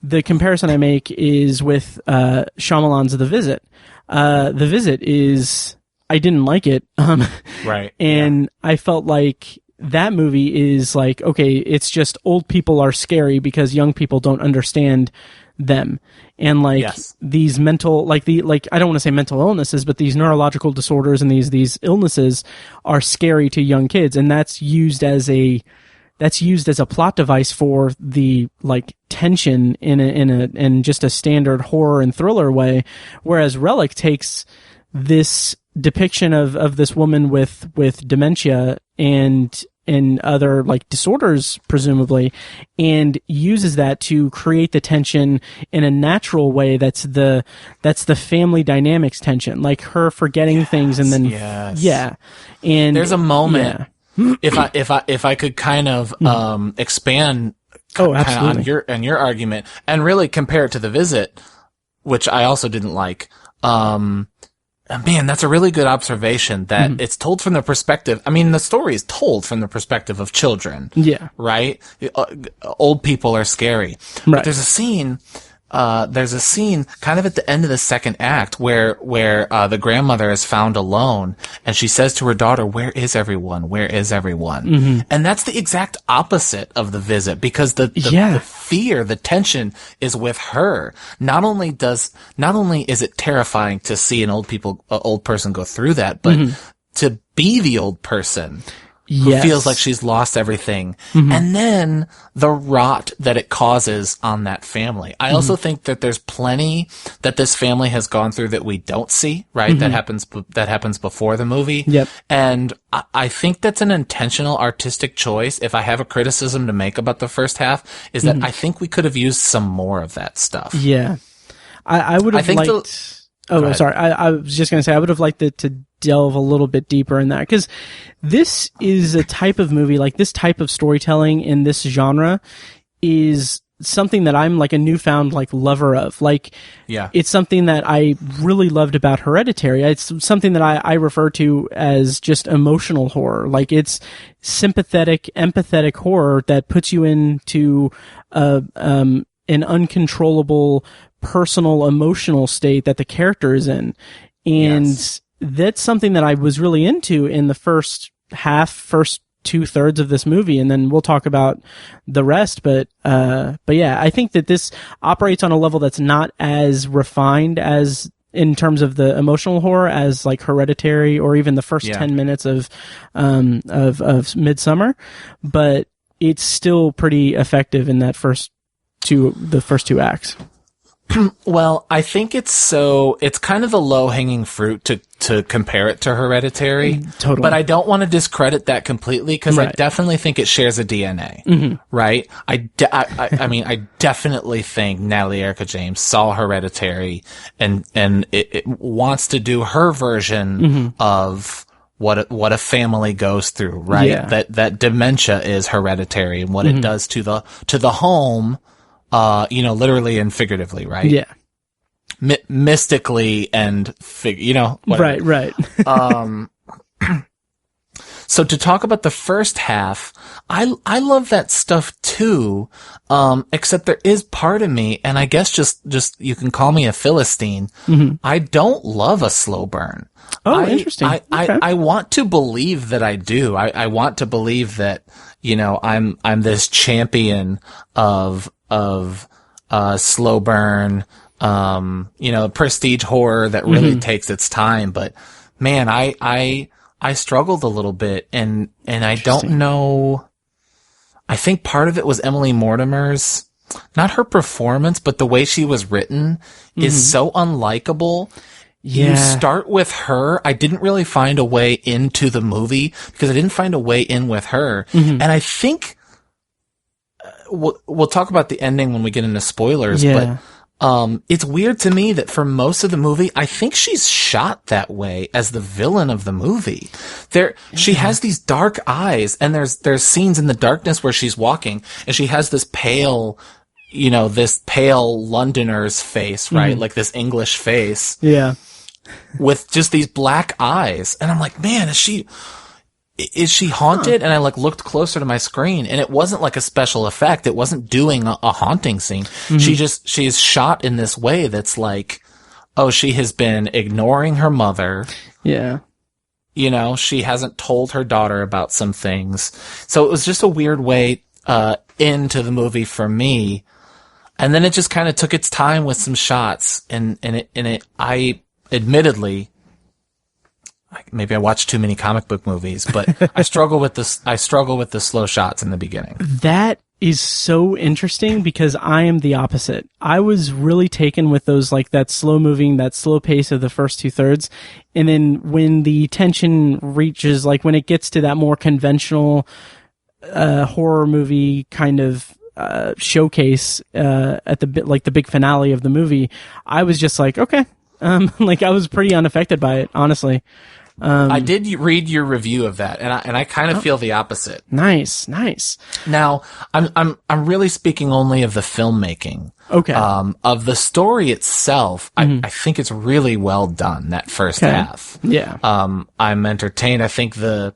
the comparison I make is with Shyamalan's The Visit. The Visit is, I didn't like it, right? And I felt like that movie is like, okay, it's just old people are scary because young people don't understand them. And like these mental, like I don't want to say mental illnesses, but these neurological disorders and these illnesses are scary to young kids, and that's used as a plot device for the like tension in just a standard horror and thriller way. Whereas Relic takes this depiction of this woman with dementia and other like disorders presumably, and uses that to create the tension in a natural way that's the family dynamics tension, like her forgetting things and then and there's a moment if I could kind of expand on your argument and really compare it to The Visit, which I also didn't like. Man, that's a really good observation that it's told from the perspective. I mean, the story is told from the perspective of children. Yeah. Right? Old people are scary. Right. But there's a scene kind of at the end of the second act where the grandmother is found alone, and she says to her daughter, "Where is everyone? Where is everyone?" Mm-hmm. And that's the exact opposite of The Visit, because the fear, the tension is with her. Not only is it terrifying to see an old person go through that, but to be the old person who feels like she's lost everything. Mm-hmm. And then the rot that it causes on that family. I also think that there's plenty that this family has gone through that we don't see, right? That happens before the movie. Yep. And I think that's an intentional artistic choice. If I have a criticism to make about the first half, is that I think we could have used some more of that stuff. Yeah. I would have liked... sorry. I was just going to say, I would have liked it to delve a little bit deeper in that, because this is a type of movie, like this type of storytelling in this genre is something that I'm like a newfound like lover of. Like, it's something that I really loved about Hereditary. It's something that I refer to as just emotional horror. Like, it's sympathetic, empathetic horror that puts you into an uncontrollable personal emotional state that the character is in. And that's something that I was really into in the first 2/3 of this movie, and then we'll talk about the rest. But yeah, I think that this operates on a level that's not as refined as in terms of the emotional horror as like Hereditary or even the first 10 minutes of Midsummer. But it's still pretty effective in the first two acts. Well, I think it's kind of the low-hanging fruit to compare it to Hereditary. Totally. But I don't want to discredit that completely, because Right. I definitely think it shares a DNA, right? I mean, I definitely think Natalie Erica James saw Hereditary and it wants to do her version of what a family goes through, right? Yeah. That dementia is hereditary and what it does to the home. Literally and figuratively, right? Yeah. Mystically and whatever. Right. So to talk about the first half, I love that stuff too. Except there is part of me, and I guess just you can call me a Philistine. I don't love a slow burn. Oh, interesting. Okay. I want to believe that I do. I want to believe that, I'm this champion of slow burn, prestige horror that really takes its time. But man, I struggled a little bit and I don't know. I think part of it was Emily Mortimer's, not her performance, but the way she was written is so unlikable. Yeah. You start with her. I didn't really find a way into the movie because I didn't find a way in with her. And I think we'll talk about the ending when we get into spoilers, but it's weird to me that for most of the movie, I think she's shot that way as the villain of the movie. She has these dark eyes, and there's scenes in the darkness where she's walking, and she has this pale Londoner's face, right? Like this English face. Yeah. With just these black eyes. And I'm like, man, is she haunted? And I looked closer to my screen, and it wasn't like a special effect. It wasn't doing a haunting scene. She is shot in this way that's like, oh, she has been ignoring her mother. Yeah. She hasn't told her daughter about some things. So it was just a weird way, into the movie for me. And then it just kind of took its time with some shots, and I admittedly, maybe I watched too many comic book movies, but I struggle with this. I struggle with the slow shots in the beginning. That is so interesting because I am the opposite. I was really taken with those, that slow moving, that slow pace of the first 2/3. And then when the tension reaches, when it gets to that more conventional, horror movie kind of, showcase, at the big finale of the movie, I was just like, okay. I was pretty unaffected by it, honestly. I did read your review of that, and I kind of feel the opposite. Nice. Now, I'm really speaking only of the filmmaking. Okay. Of the story itself, I think it's really well done, that first half. Yeah. I'm entertained. I think the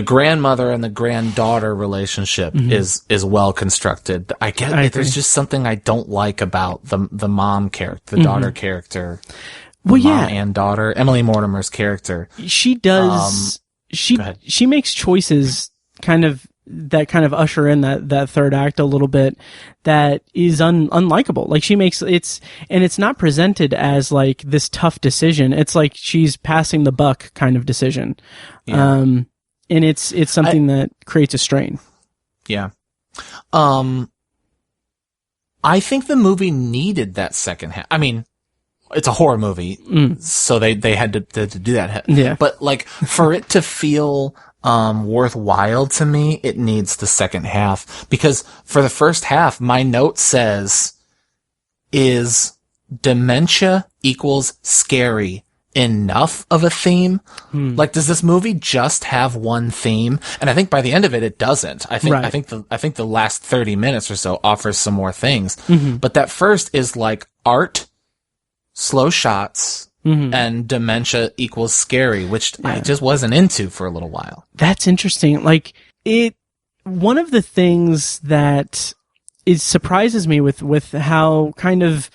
grandmother and the granddaughter relationship is well constructed. I get it. There's just something I don't like about the mom character, the daughter character. Mom and daughter. Emily Mortimer's character. She does. She makes choices that kind of usher in that third act a little bit that is unlikable. She makes it's not presented as this tough decision. It's like she's passing the buck kind of decision. Yeah. And it's something that creates a strain. Yeah. I think the movie needed that second half. I mean, it's a horror movie, so they had to do that. Yeah. But for it to feel worthwhile to me, it needs the second half, because for the first half, my note says, is dementia equals scary enough of a theme? Does this movie just have one theme? And I think by the end of it, it doesn't. I think the last 30 minutes or so offers some more things. But that first is art, slow shots, and dementia equals scary, which I just wasn't into for a little while. That's interesting. One of the things that surprises me with how kind of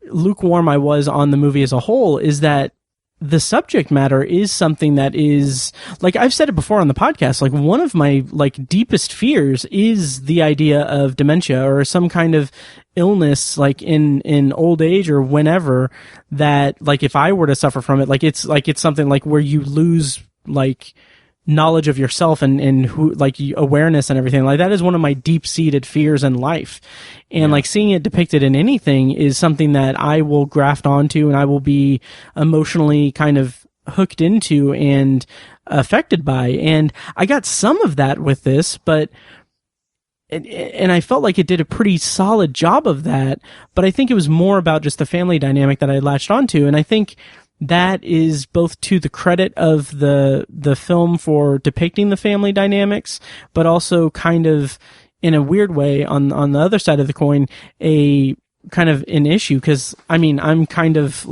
lukewarm I was on the movie as a whole is that the subject matter is something that is, I've said it before on the podcast, one of my deepest fears is the idea of dementia or some kind of illness in old age or whenever, that if I were to suffer from it, it's something where you lose knowledge of yourself and who, like, awareness and everything. Like, that is one of my deep-seated fears in life. And like, seeing it depicted in anything is something that I will graft onto, and I will be emotionally kind of hooked into and affected by. And I got some of that with this, but and I felt like it did a pretty solid job of that, but I think it was more about just the family dynamic that I latched onto. And I think that is both to the credit of the film for depicting the family dynamics, but also kind of, in a weird way, on the other side of the coin, a kind of an issue. Cause I mean, I'm kind of,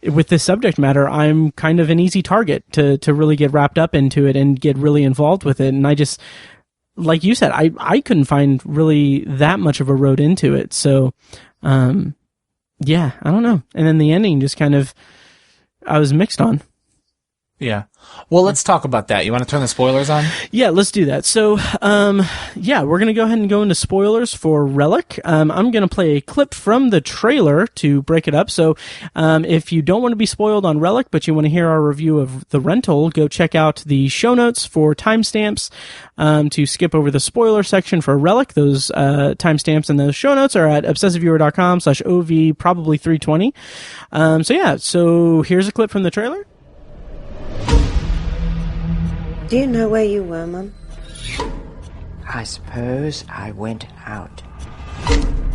with this subject matter, I'm kind of an easy target to really get wrapped up into it and get really involved with it. And I just, like you said, I couldn't find really that much of a road into it. So, yeah, I don't know. And then the ending just kind of, I was mixed on. Yeah. Well, let's talk about that. You want to turn the spoilers on? Yeah, let's do that. So, yeah, we're going to go ahead and go into spoilers for Relic. I'm going to play a clip from the trailer to break it up. So, if you don't want to be spoiled on Relic, but you want to hear our review of The Rental, go check out the show notes for timestamps, to skip over the spoiler section for Relic. Those, timestamps and those show notes are at obsessiveviewer.com/OV, probably 320. So here's a clip from the trailer. Do you know where you were, Mum? I suppose I went out.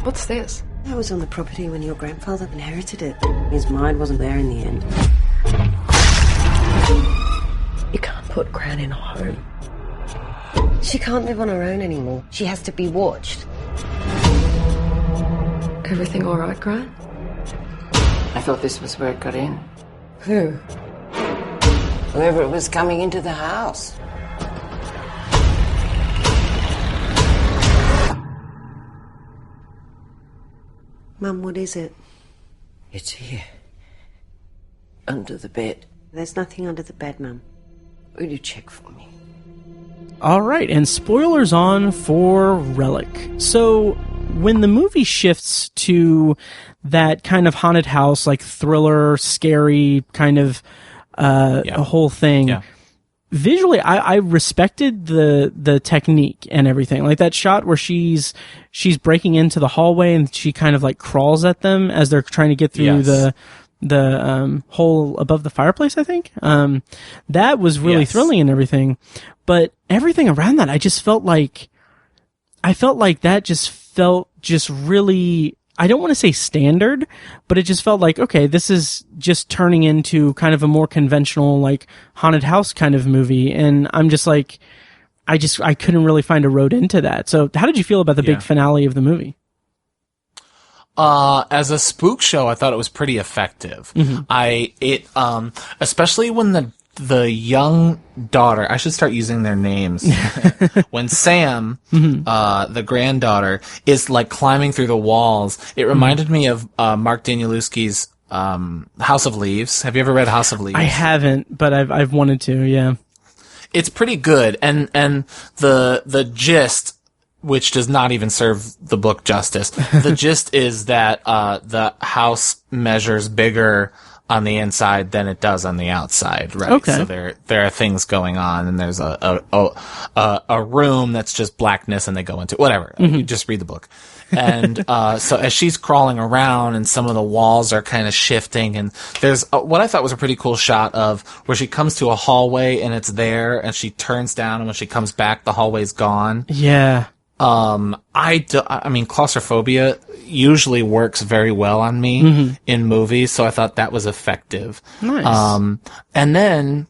What's this? I was on the property when your grandfather inherited it. His mind wasn't there in the end. You can't put Gran in a home. She can't live on her own anymore. She has to be watched. Everything all right, Gran? I thought this was where it got in. Who? Whoever it was coming into the house. Mum, what is it? It's here. Under the bed. There's nothing under the bed, Mum. Will you check for me? All right, and spoilers on for Relic. So when the movie shifts to that kind of haunted house, like thriller, scary kind of a whole thing. Yeah. Visually, I respected the technique and everything. Like that shot where she's breaking into the hallway and she kind of like crawls at them as they're trying to get through the hole above the fireplace, I think. That was really thrilling and everything. But everything around that, I felt like that just felt just really, I don't want to say standard, but it just felt like, okay, this is just turning into kind of a more conventional, like, haunted house kind of movie. And I'm just like, I couldn't really find a road into that. So how did you feel about the big finale of the movie? As a spook show, I thought it was pretty effective. Mm-hmm. Especially when the young daughter, I should start using their names. When Sam, the granddaughter, is like climbing through the walls, it reminded me of Mark Danielewski's House of Leaves. Have you ever read House of Leaves? I haven't, but I've wanted to. Yeah, it's pretty good, and the gist, which does not even serve the book justice. The gist is that the house measures bigger on the inside than it does on the outside, right? Okay. So there are things going on, and there's a room that's just blackness, and they go into whatever. You just read the book, and so as she's crawling around, and some of the walls are kind of shifting, and there's what I thought was a pretty cool shot of where she comes to a hallway and it's there, and she turns down, and when she comes back, the hallway's gone. Yeah. I mean, claustrophobia usually works very well on me in movies, so I thought that was effective. Nice. And then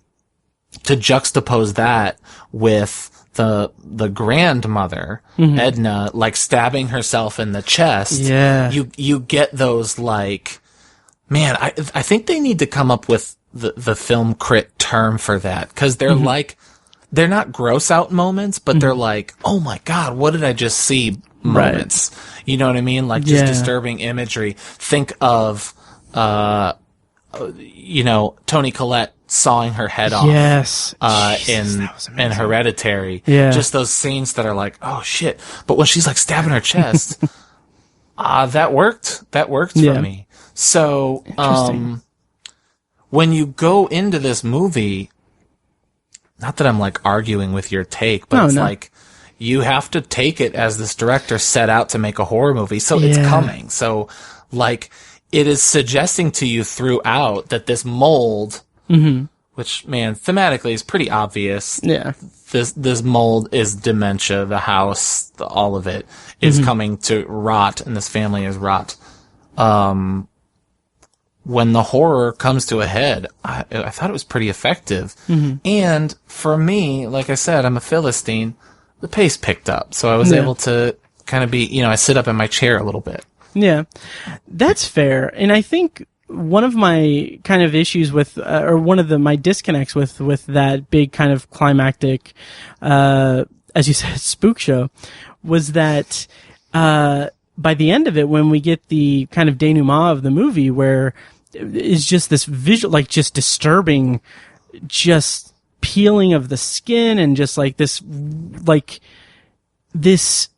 to juxtapose that with the grandmother, Edna, like stabbing herself in the chest. Yeah. You get those like, man, I think they need to come up with the film crit term for that, 'cause they're like, they're not gross out moments, but they're like, oh my God, what did I just see moments? Right. You know what I mean? Like just disturbing imagery. Think of, Toni Collette sawing her head off. Yes. In Hereditary. Yeah. Just those scenes that are like, oh shit. But when she's like stabbing her chest, that worked. That worked for me. So, when you go into this movie, not that I'm like arguing with your take, but like you have to take it as this director set out to make a horror movie. So it's coming. So like it is suggesting to you throughout that this mold, which man, thematically is pretty obvious. Yeah. This mold is dementia. The house, all of it is coming to rot, and this family is rot. When the horror comes to a head, I thought it was pretty effective. And for me, like I said, I'm a Philistine. The pace picked up, so I was able to kind of be, I sit up in my chair a little bit. Yeah, that's fair. And I think one of my kind of issues with, or one of my disconnects with that big kind of climactic, as you said, spook show, was that by the end of it, when we get the kind of denouement of the movie, where is just this visual, like just disturbing, just peeling of the skin, and just like this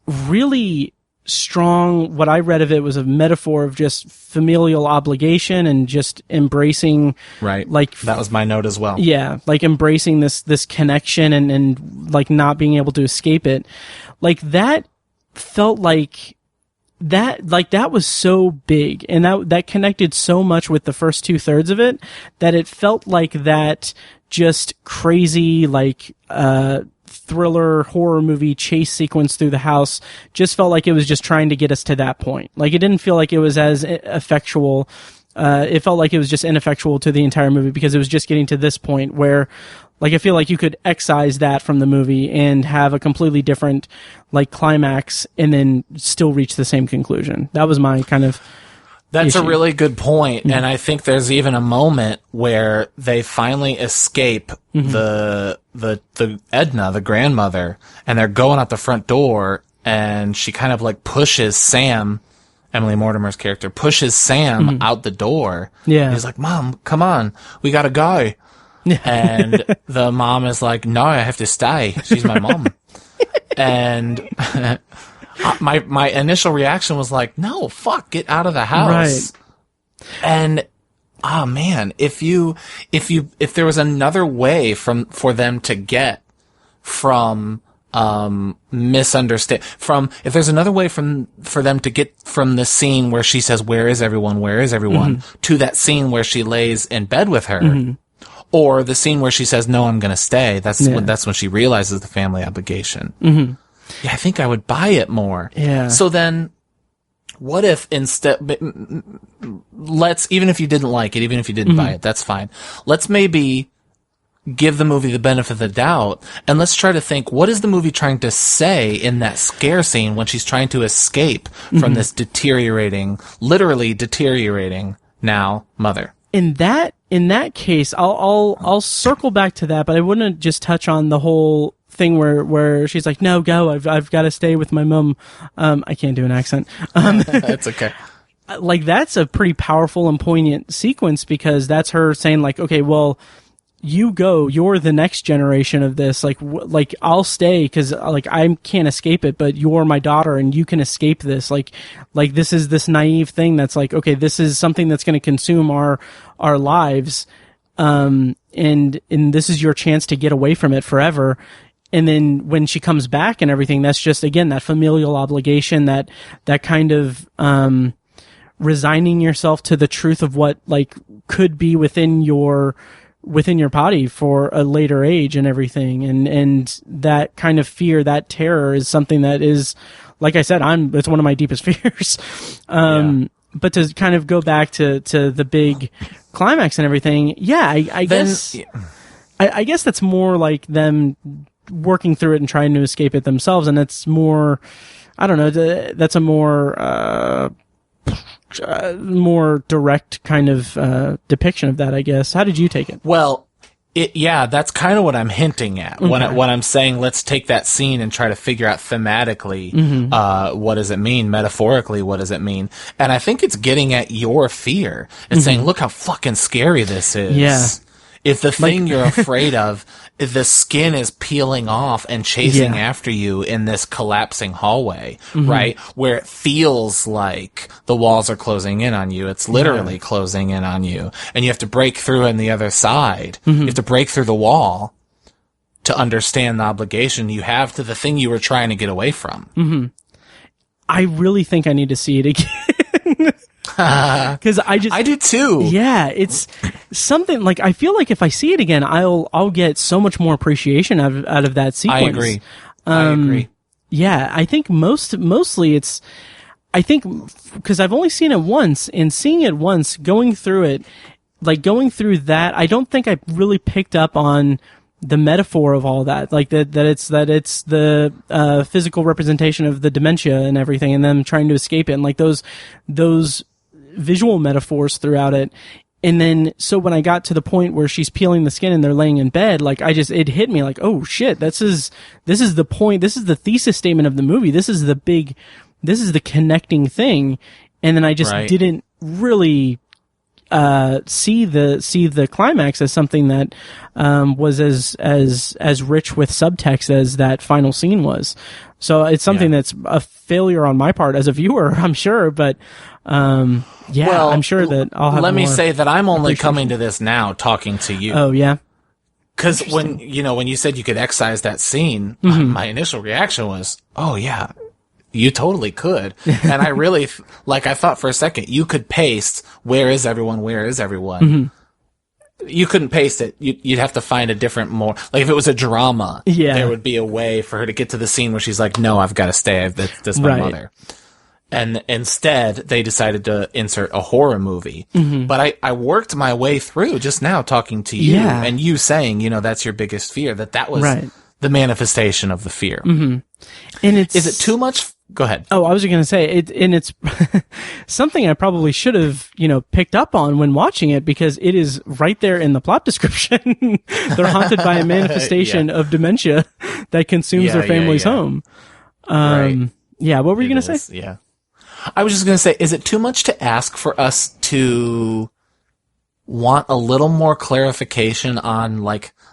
really strong, what I read of it was a metaphor of just familial obligation and just embracing. Right. Like that was my note as well. Yeah. Like embracing this connection and like not being able to escape it. Like that felt like that was so big, and that connected so much with the first 2/3 of it, that it felt like that just crazy, like, thriller horror movie chase sequence through the house just felt like it was just trying to get us to that point. Like it didn't feel like it was as effectual. It felt like it was just ineffectual to the entire movie, because it was just getting to this point where, like, I feel like you could excise that from the movie and have a completely different, like, climax and then still reach the same conclusion. That was my kind of That's issue. A really good point. And I think there's even a moment where they finally escape the Edna, the grandmother, and they're going out the front door, and she kind of like pushes Sam, Emily Mortimer's character, pushes Sam out the door. Yeah. And he's like, "Mom, come on, we gotta go." And the mom is like, "No, I have to stay. She's my mom." And my initial reaction was like, "No, fuck, get out of the house." Right. And oh man, if there was another way for them to get from if there's another way for them to get from the scene where she says, "Where is everyone?" to that scene where she lays in bed with her, or the scene where she says, "No, I'm going to stay." That's when she realizes the family obligation. Yeah, I think I would buy it more. Yeah. So then, what if instead, even if you didn't like it, even if you didn't buy it, that's fine. Let's maybe give the movie the benefit of the doubt, and let's try to think, what is the movie trying to say in that scare scene when she's trying to escape from this literally deteriorating now mother? In that case, I'll circle back to that, but I wouldn't just touch on the whole thing where she's like, "No, go. I've got to stay with my mom." I can't do an accent. It's okay. Like that's a pretty powerful and poignant sequence, because that's her saying like, "Okay, well, you go. You're the next generation of this. Like I'll stay because like I can't escape it, but you're my daughter and you can escape this. Like this is this naive thing that's like, okay, this is something that's going to consume our lives, and this is your chance to get away from it forever." And then when she comes back and everything, that's just, again, that familial obligation, that kind of resigning yourself to the truth of what like could be within your body for a later age and everything. And that kind of fear, that terror is something that is, like I said, it's one of my deepest fears. But to kind of go back to the big climax and everything, I guess that's more like them working through it and trying to escape it themselves, and it's more, I don't know, that's a more direct kind of depiction of that, I guess. How did you take it? Well, that's kind of what I'm hinting at when I'm saying let's take that scene and try to figure out thematically what does it mean, metaphorically what does it mean, and I think it's getting at your fear and saying, look how fucking scary this is. Yeah. If the thing you're afraid of, if the skin is peeling off and chasing after you in this collapsing hallway, right? Where it feels like the walls are closing in on you. It's literally closing in on you. And you have to break through on the other side. You have to break through the wall. to understand the obligation you have to the thing you were trying to get away from. I really think I need to see it again. Because I do too. Yeah, it's something like, I feel like if I see it again, I'll get so much more appreciation out of that sequence. I agree. Yeah, I think mostly it's, I think, because I've only seen it once, and seeing it once, going through that, I don't think I really picked up on the metaphor of all that, like that it's the physical representation of the dementia and everything, and them trying to escape it, and like those visual metaphors throughout it. And then, so when I got to the point where she's peeling the skin and they're laying in bed, like it hit me like, oh shit, this is the point, this is the thesis statement of the movie, this is the connecting thing. And then I just didn't really see the climax as something that was as rich with subtext as that final scene was. So it's something that's a failure on my part as a viewer, I'm sure, but well, I'm sure that I'll have. Let me say that I'm only coming to this now talking to you. Oh yeah. Because when you said you could excise that scene, my initial reaction was, oh yeah, you totally could. And I really, I thought for a second, you could paste, where is everyone? Where is everyone? You couldn't paste it. You'd have to find a different, more, like if it was a drama, there would be a way for her to get to the scene where she's like, no, I've got to stay. That's my mother. And instead, they decided to insert a horror movie. But I worked my way through just now talking to you, and you saying, that's your biggest fear, that was the manifestation of the fear. And is it too much? Go ahead. Oh, I was going to say it's something I probably should have, picked up on when watching it, because it is right there in the plot description. They're haunted by a manifestation of dementia that consumes their family's home. Yeah. What were you going to say? Yeah. I was just going to say, is it too much to ask for us to want a little more clarification on,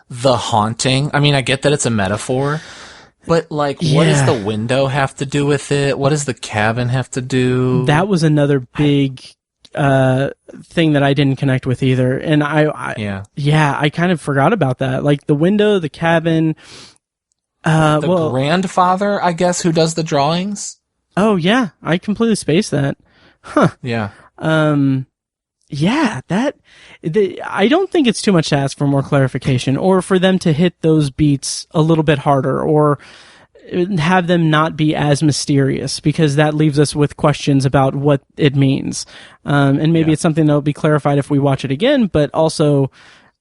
the haunting? I mean, I get that it's a metaphor, but, what does the window have to do with it? What does the cabin have to do? That was another big thing that I didn't connect with either. And I kind of forgot about that. Like, the window, the cabin. The grandfather, I guess, who does the drawings? Oh, yeah. I completely spaced that. Huh. Yeah. Yeah, I don't think it's too much to ask for more clarification, or for them to hit those beats a little bit harder, or have them not be as mysterious, because that leaves us with questions about what it means. And maybe it's something that'll be clarified if we watch it again, but also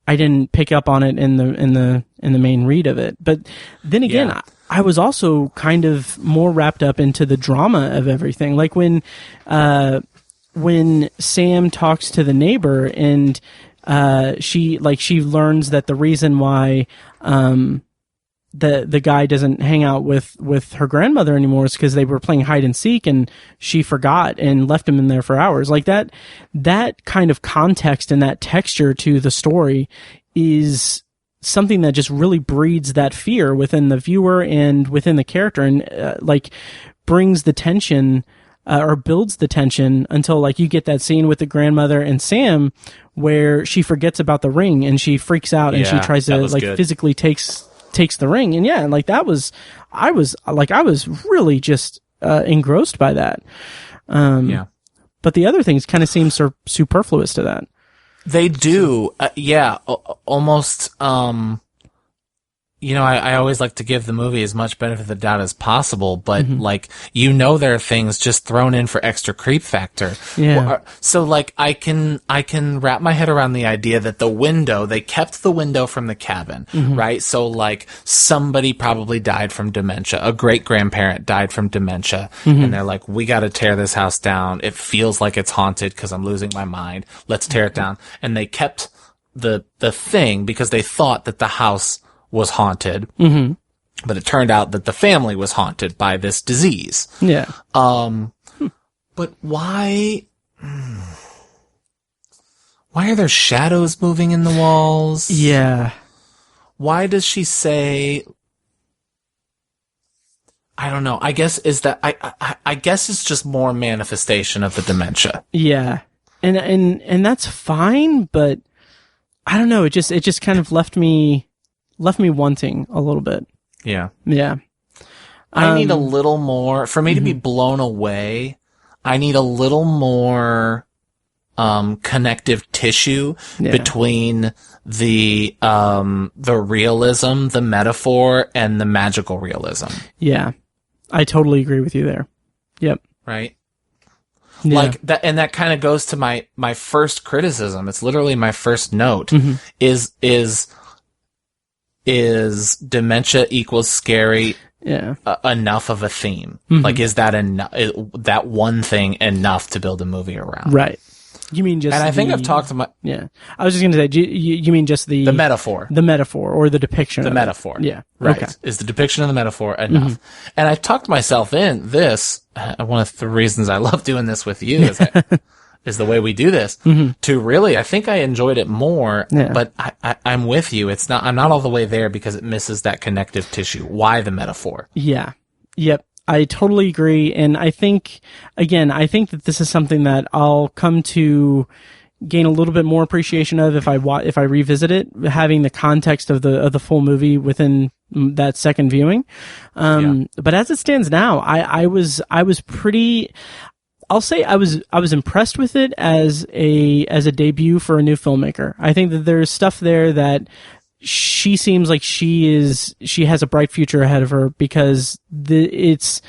I didn't pick up on it in the main read of it. But then again, I was also kind of more wrapped up into the drama of everything. Like when Sam talks to the neighbor, and she learns that the reason why the guy doesn't hang out with her grandmother anymore is because they were playing hide and seek, and she forgot and left him in there for hours. Like that kind of context and that texture to the story is something that just really breeds that fear within the viewer and within the character, and brings the tension, or builds the tension until you get that scene with the grandmother and Sam where she forgets about the ring and she freaks out and she tries to physically takes the ring. And I was really just engrossed by that. But the other things kind of seem superfluous to that. They do. Almost, I always like to give the movie as much benefit of the doubt as possible, but there are things just thrown in for extra creep factor. Yeah. So I can wrap my head around the idea that they kept the window from the cabin, right? So somebody probably died from dementia. A great grandparent died from dementia. And they're like, we got to tear this house down. It feels like it's haunted because I'm losing my mind. Let's tear it down. And they kept the thing because they thought that the house was haunted, but it turned out that the family was haunted by this disease. Yeah. But why are there shadows moving in the walls? Yeah. Why does she say, I don't know. I guess I guess it's just more manifestation of the dementia. Yeah. And that's fine, but I don't know. It just kind of left me left me wanting a little bit. Yeah. Yeah. I need a little more, for me to be blown away, I need a little more connective tissue between the realism, the metaphor, and the magical realism. Yeah. I totally agree with you there. Yep. Right? Yeah. Like that, and that kind of goes to my first criticism. It's literally my first note is dementia equals scary enough of a theme? Like, is that that one thing enough to build a movie around? Right. You mean just? And I think I've talked to my. Yeah, I was just going to say. You mean just the metaphor, or the depiction, the metaphor? Yeah, right. Okay. Is the depiction of the metaphor enough? And I've talked myself in this. One of the reasons I love doing this with you is the way we do this. To really, I think I enjoyed it more. Yeah. But I'm with you. It's not. I'm not all the way there because it misses that connective tissue. Why the metaphor? Yeah. Yep. I totally agree. And I think that this is something that I'll come to gain a little bit more appreciation of if I revisit it, having the context of the full movie within that second viewing. But as it stands now, I was pretty, I'll say I was impressed with it as a debut for a new filmmaker. I think that there's stuff there that she seems like she has a bright future ahead of her because there's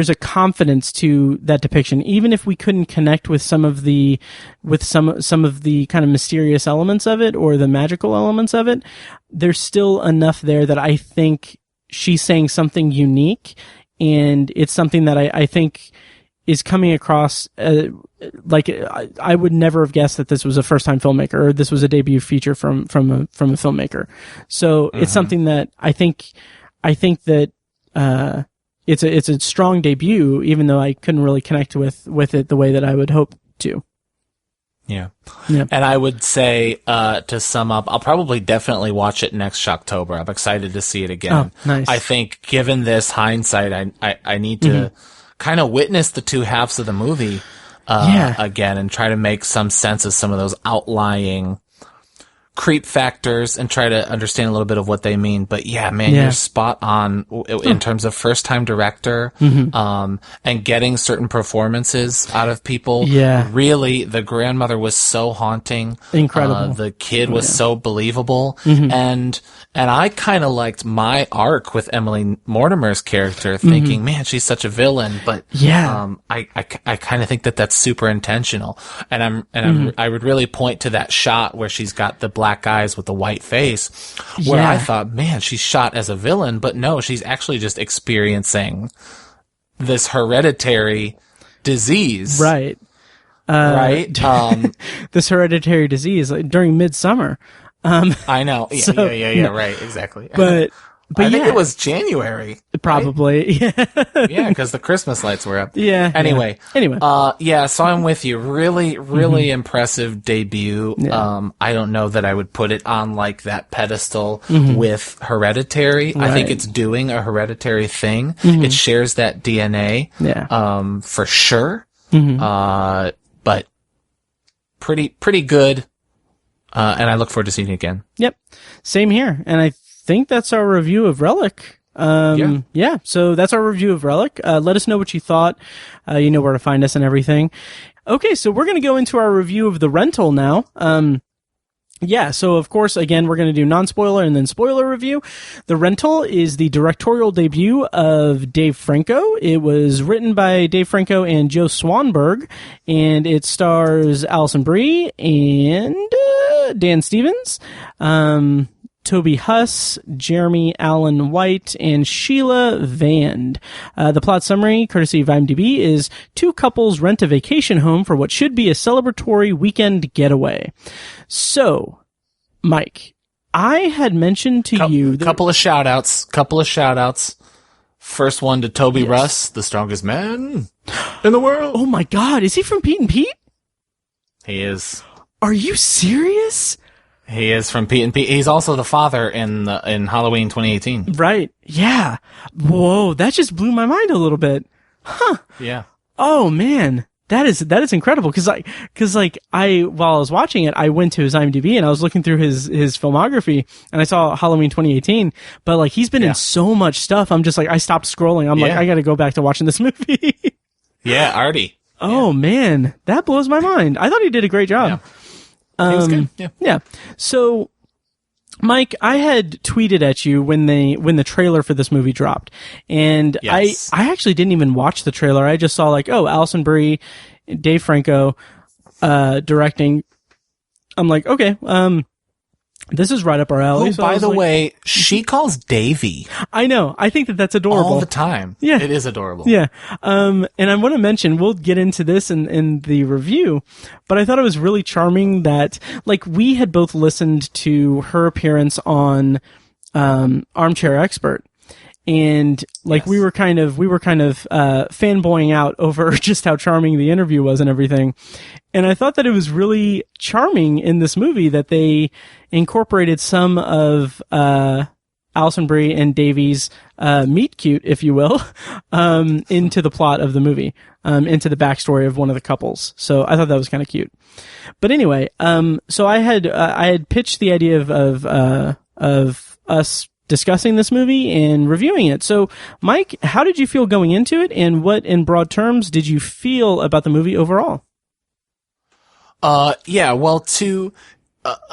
a confidence to that depiction. Even if we couldn't connect with some of the kind of mysterious elements of it or the magical elements of it, there's still enough there that I think she's saying something unique, and it's something that I think is coming across, like I would never have guessed that this was a first time filmmaker or this was a debut feature from a filmmaker. So it's something that I think that, it's a strong debut, even though I couldn't really connect with it the way that I would hope to. Yeah. And I would say, to sum up, I'll probably definitely watch it next October. I'm excited to see it again. Oh, nice. I think given this hindsight, I need to kind of witness the two halves of the movie again and try to make some sense of some of those outlying creep factors and try to understand a little bit of what they mean. But you're spot on in terms of first time director, and getting certain performances out of people. Yeah. Really, the grandmother was so haunting. Incredible. The kid was so believable. And I kind of liked my arc with Emily Mortimer's character, thinking, man, she's such a villain. But I kind of think that that's super intentional. And I would really point to that shot where she's got the black eyes with the white face, where I thought, man, she's shot as a villain, but no, she's actually just experiencing this hereditary disease. Right. Right. This hereditary disease during midsummer. I know. Yeah, right. Exactly. But I think it was January. Probably. Right? Yeah, because the Christmas lights were up. Yeah. Anyway. So I'm with you. Really, really impressive debut. Yeah. I don't know that I would put it on like that pedestal with Hereditary. Right. I think it's doing a Hereditary thing. It shares that DNA. Yeah. For sure. But pretty good. And I look forward to seeing it again. Yep. Same here. And I think that's our review of Relic. So that's our review of Relic. Let us know what you thought. You know where to find us and everything. Okay, so we're going to go into our review of The Rental now. So of course, again, we're going to do non-spoiler and then spoiler review. The Rental is the directorial debut of Dave Franco. It was written by Dave Franco and Joe Swanberg, and it stars Alison Brie and Dan Stevens, Toby Huss, Jeremy Allen White, and Sheila Vand. The plot summary, courtesy of IMDb, is two couples rent a vacation home for what should be a celebratory weekend getaway. So, Mike, I had mentioned to you that... Couple of shout outs. First one to Toby Russ, the strongest man in the world. Oh my God, is he from Pete and Pete? He is. Are you serious? He is from Pete and Pete. He's also the father in Halloween 2018. Right. Yeah. Whoa, that just blew my mind a little bit. Huh. Yeah. Oh man, That is incredible because while I was watching it, I went to his IMDb and I was looking through his filmography and I saw Halloween 2018, but like he's been in so much stuff. I'm just like, I stopped scrolling. I'm like, I got to go back to watching this movie. Yeah, Artie. Oh man, that blows my mind. I thought he did a great job. Yeah. He was good. Yeah. So, Mike, I had tweeted at you when the trailer for this movie dropped, and I actually didn't even watch the trailer. I just saw like, oh, Alison Brie, Dave Franco, directing. I'm like, okay, this is right up our alley. Oh, so by the way, she calls Davey. I know. I think that's adorable. All the time. Yeah. It is adorable. Yeah. And I want to mention, we'll get into this in the review, but I thought it was really charming that, like, we had both listened to her appearance on Armchair Expert. And like we were kind of fanboying out over just how charming the interview was and everything. And I thought that it was really charming in this movie that they incorporated some of Alison Brie and Davy's meet cute, if you will, into the plot of the movie, into the backstory of one of the couples. So I thought that was kind of cute. But anyway, so I had pitched the idea of us discussing this movie and reviewing it. So, Mike, how did you feel going into it, and what, in broad terms, did you feel about the movie overall? Well,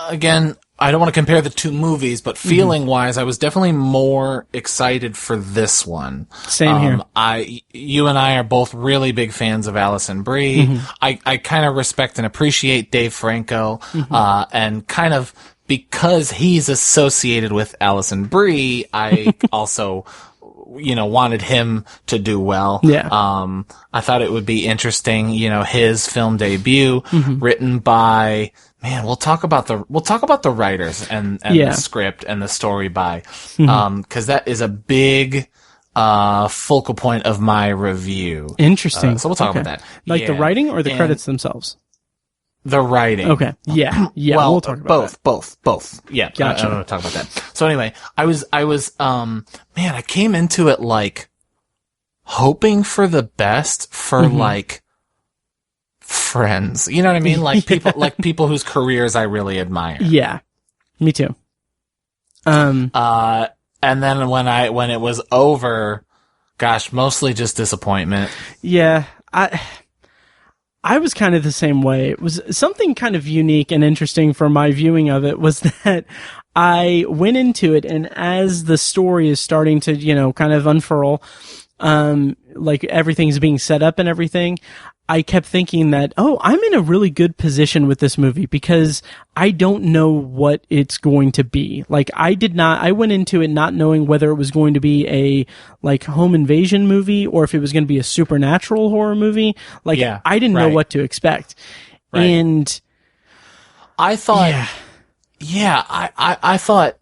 again, I don't want to compare the two movies, but feeling-wise, I was definitely more excited for this one. Same here. You and I are both really big fans of Alison Brie. I kind of respect and appreciate Dave Franco, and kind of, because he's associated with Alison Brie, I also, wanted him to do well. Yeah. I thought it would be interesting, his film debut, written by, man, we'll talk about the writers and the script and the story by, cause that is a big, focal point of my review. Interesting. So we'll talk about that. Like the writing or the credits themselves? The writing. Okay. Yeah. Well, we'll talk about both. Yeah. Gotcha. I don't want to talk about that. So anyway, I was, I came into it like hoping for the best for like friends. You know what I mean? Like people whose careers I really admire. Yeah. Me too. And then when it was over, gosh, mostly just disappointment. Yeah. I was kind of the same way. It was something kind of unique and interesting for my viewing of it was that I went into it, and as the story is starting to, kind of unfurl, like everything's being set up and everything, I kept thinking that, I'm in a really good position with this movie because I don't know what it's going to be. Like, I went into it not knowing whether it was going to be a, like, home invasion movie or if it was going to be a supernatural horror movie. Like, I didn't know what to expect. Right. And I thought, I thought,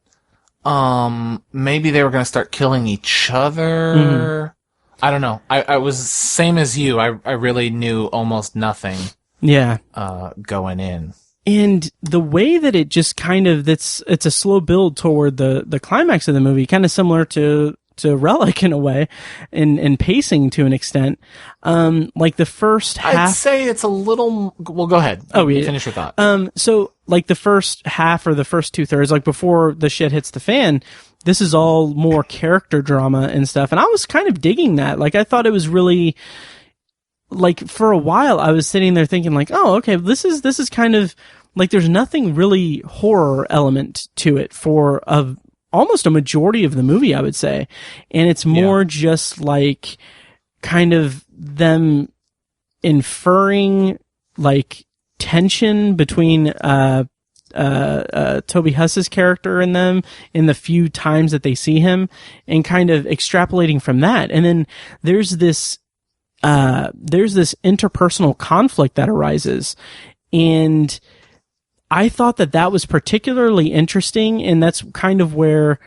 maybe they were going to start killing each other. I don't know. I was same as you. I really knew almost nothing. Yeah. Going in. And the way that it just kind of, it's a slow build toward the climax of the movie, kind of similar to Relic in a way, and pacing to an extent. Like the first half. I'd say it's a little, well, go ahead. Finish your thought. So like the first half or the first 2/3, like before the shit hits the fan, this is all more character drama and stuff. And I was kind of digging that. Like, I thought it was really, like, for a while, I was sitting there thinking, like, oh, okay, this is kind of, like, there's nothing really horror element to it for almost a majority of the movie, I would say. And it's more just, like, kind of them inferring, like, tension between, Toby Huss's character in them in the few times that they see him, and kind of extrapolating from that. And then there's this interpersonal conflict that arises. And I thought that was particularly interesting. And that's kind of where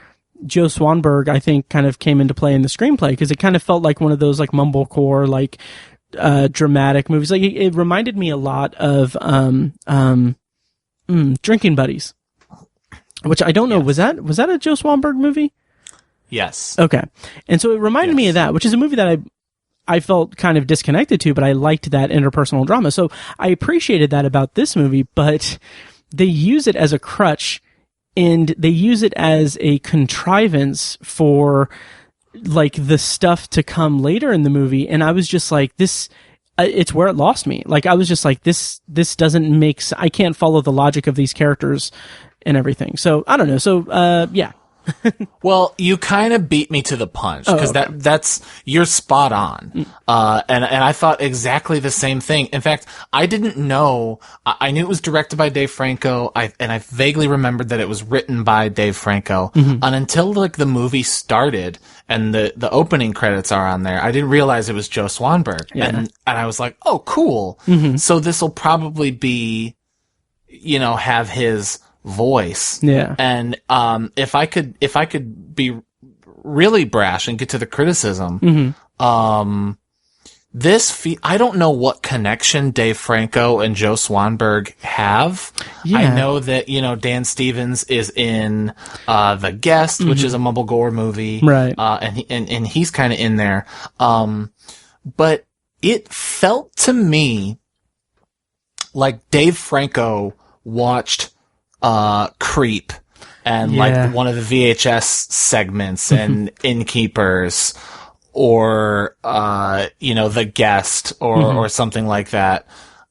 Joe Swanberg, I think, kind of came into play in the screenplay, because it kind of felt like one of those like mumblecore, like, dramatic movies. Like it reminded me a lot of, Drinking Buddies, which I don't know. Was that a Joe Swanberg movie? Yes. Okay. And so it reminded me of that, which is a movie that I felt kind of disconnected to, but I liked that interpersonal drama. So I appreciated that about this movie, but they use it as a crutch and they use it as a contrivance for like the stuff to come later in the movie. And I was just like, this, it's where it lost me. Like, I was just like, this doesn't make I can't follow the logic of these characters and everything. So I don't know. So, yeah. Well, you kind of beat me to the punch because that's you're spot on. And I thought exactly the same thing. In fact, I didn't know. I knew it was directed by Dave Franco. I vaguely remembered that it was written by Dave Franco. And until like the movie started and the opening credits are on there, I didn't realize it was Joe Swanberg. Yeah. And I was like, oh, cool. So this will probably be, have his voice. Yeah. And if I could be really brash and get to the criticism, I don't know what connection Dave Franco and Joe Swanberg have. Yeah. I know that, Dan Stevens is in The Guest, which is a Mumblegore movie. Right. And he's kind of in there. But it felt to me like Dave Franco watched Creep and like one of the VHS segments and Innkeepers or, The Guest or something like that.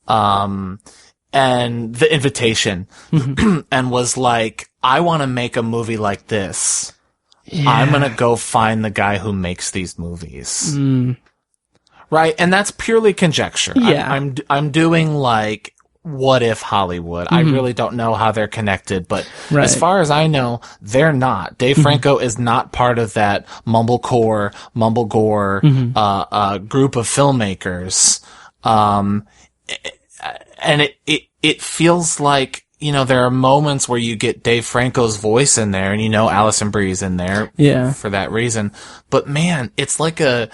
And The Invitation and was like, I want to make a movie like this. Yeah. I'm going to go find the guy who makes these movies. Right. And that's purely conjecture. Yeah. I'm doing like, what if Hollywood? I really don't know how they're connected, but as far as I know, they're not. Dave Franco is not part of that Mumblegore group of filmmakers. And it feels like, there are moments where you get Dave Franco's voice in there and Alison Brie's in there for that reason. But man, it's like a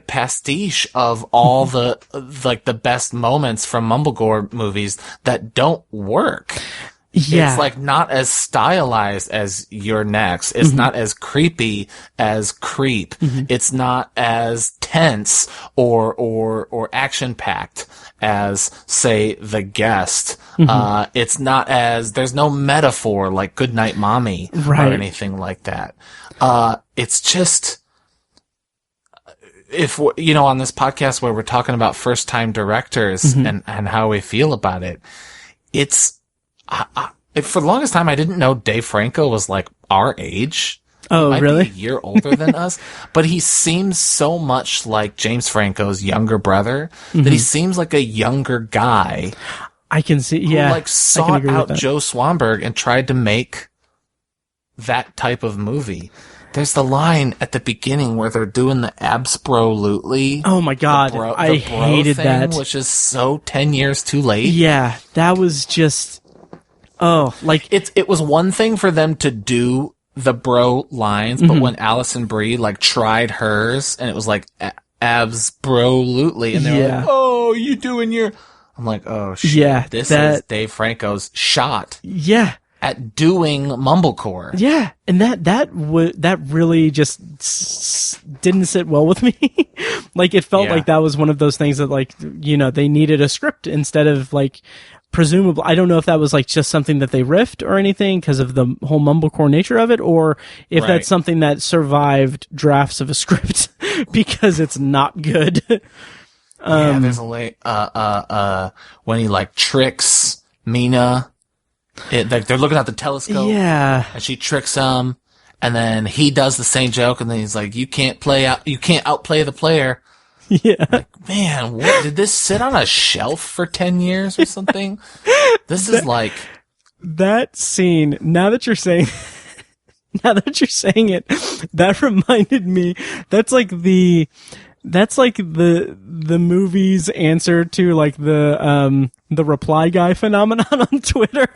pastiche of all the, like the best moments from Mumblegore movies that don't work. Yeah. It's like not as stylized as You're Next. It's not as creepy as Creep. It's not as tense or action packed as, say, The Guest. It's not as, there's no metaphor like Goodnight Mommy or anything like that. It's just, if, on this podcast where we're talking about first time directors and how we feel about it, it's, for the longest time, I didn't know Dave Franco was like our age. Oh, he might really? Be a year older than us, but he seems so much like James Franco's younger brother that he seems like a younger guy. I can see, who like sought out Joe Swanberg and tried to make that type of movie. There's the line at the beginning where they're doing the Absprolutely. Oh my God. I hated that. Which is so 10 years too late. Yeah. That was just, like. It was one thing for them to do the bro lines, but when Alison Brie like tried hers and it was like Absprolutely and they were like, oh, you doing your, I'm like, oh shit. Yeah. This is Dave Franco's shot. Yeah. At doing Mumblecore. Yeah, and that really just didn't sit well with me. Like, it felt like that was one of those things that, like, they needed a script instead of, like, presumably, I don't know if that was, like, just something that they riffed or anything because of the whole Mumblecore nature of it, or if that's something that survived drafts of a script because it's not good. There's a when he, like, tricks Mina. Like they're looking at the telescope, and she tricks him, and then he does the same joke, and then he's like, "You can't outplay the player." Yeah, like, man, what did this sit on a shelf for 10 years or something? This is like that scene. Now that you're saying it, that reminded me. That's like the movie's answer to like the reply guy phenomenon on Twitter.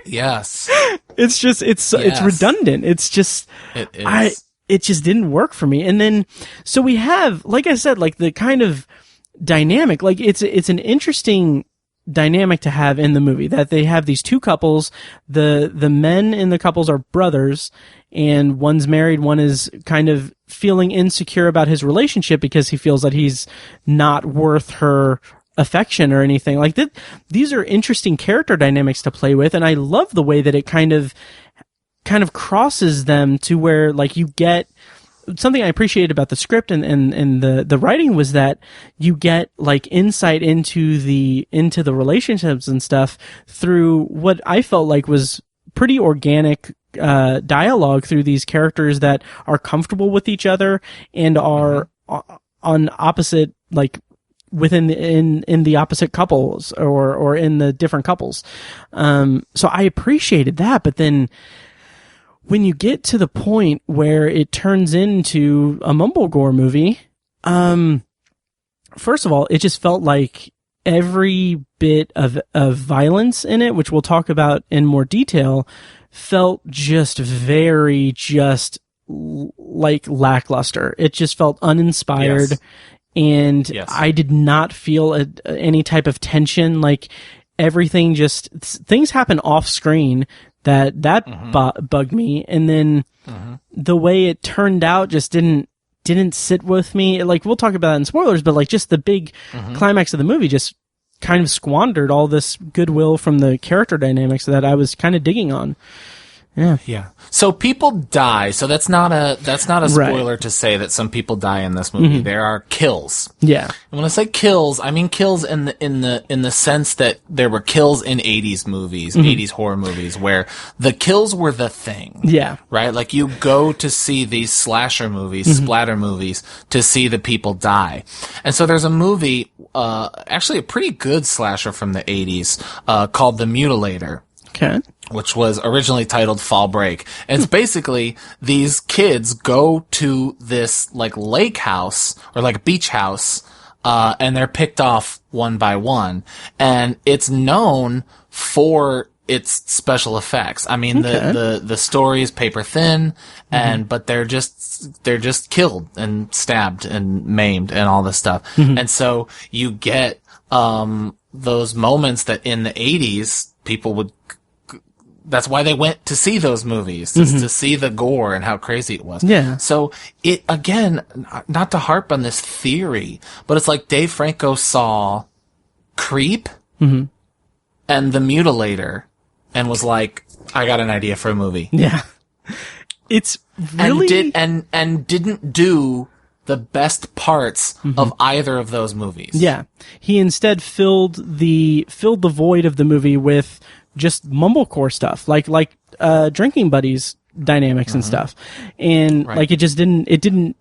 Yes. It's just, it's redundant. It's just, it is. It just didn't work for me. And then, so we have, like I said, like the kind of dynamic, like it's an interesting dynamic to have in the movie that they have these two couples. The men in the couples are brothers and one's married, one is kind of feeling insecure about his relationship because he feels that he's not worth her affection or anything like that. These are interesting character dynamics to play with, and I love the way that it kind of crosses them to where, like, you get something I appreciated about the script and the writing was that you get like insight into the relationships and stuff through what I felt like was pretty organic dialogue through these characters that are comfortable with each other and are on opposite, like, within in the opposite couples or in the different couples. So I appreciated that, but then when you get to the point where it turns into a mumblegore movie, first of all, it just felt like every bit of violence in it, which we'll talk about in more detail, felt just very like lackluster. It just felt uninspired. Yes. And yes. I did not feel any type of tension. Like, everything things happen off screen that bugged me. And then the way it turned out just didn't sit with me. Like, we'll talk about that in spoilers, but like, just the big climax of the movie just kind of squandered all this goodwill from the character dynamics that I was kind of digging on. Yeah. So people die. So that's not a spoiler to say that some people die in this movie. There are kills. Yeah. And when I say kills, I mean kills in the sense that there were kills in 80s movies, 80s horror movies, where the kills were the thing. Yeah. Right? Like, you go to see these slasher movies, splatter movies, to see the people die. And so there's a movie, actually a pretty good slasher from the 80s, called The Mutilator. Okay. Which was originally titled Fall Break. And it's basically these kids go to this, like, lake house or like a beach house, and they're picked off one by one. And it's known for its special effects. I mean, the story is paper thin, but they're just killed and stabbed and maimed and all this stuff. And so you get, those moments that in the 80s people would, that's why they went to see those movies, to see the gore and how crazy it was. Yeah. So it, again, not to harp on this theory, but it's like Dave Franco saw Creep and The Mutilator and was like, I got an idea for a movie. Yeah. It's really... And didn't do the best parts of either of those movies. Yeah. He instead filled the void of the movie with just mumblecore stuff, like drinking buddies dynamics and stuff. And like, it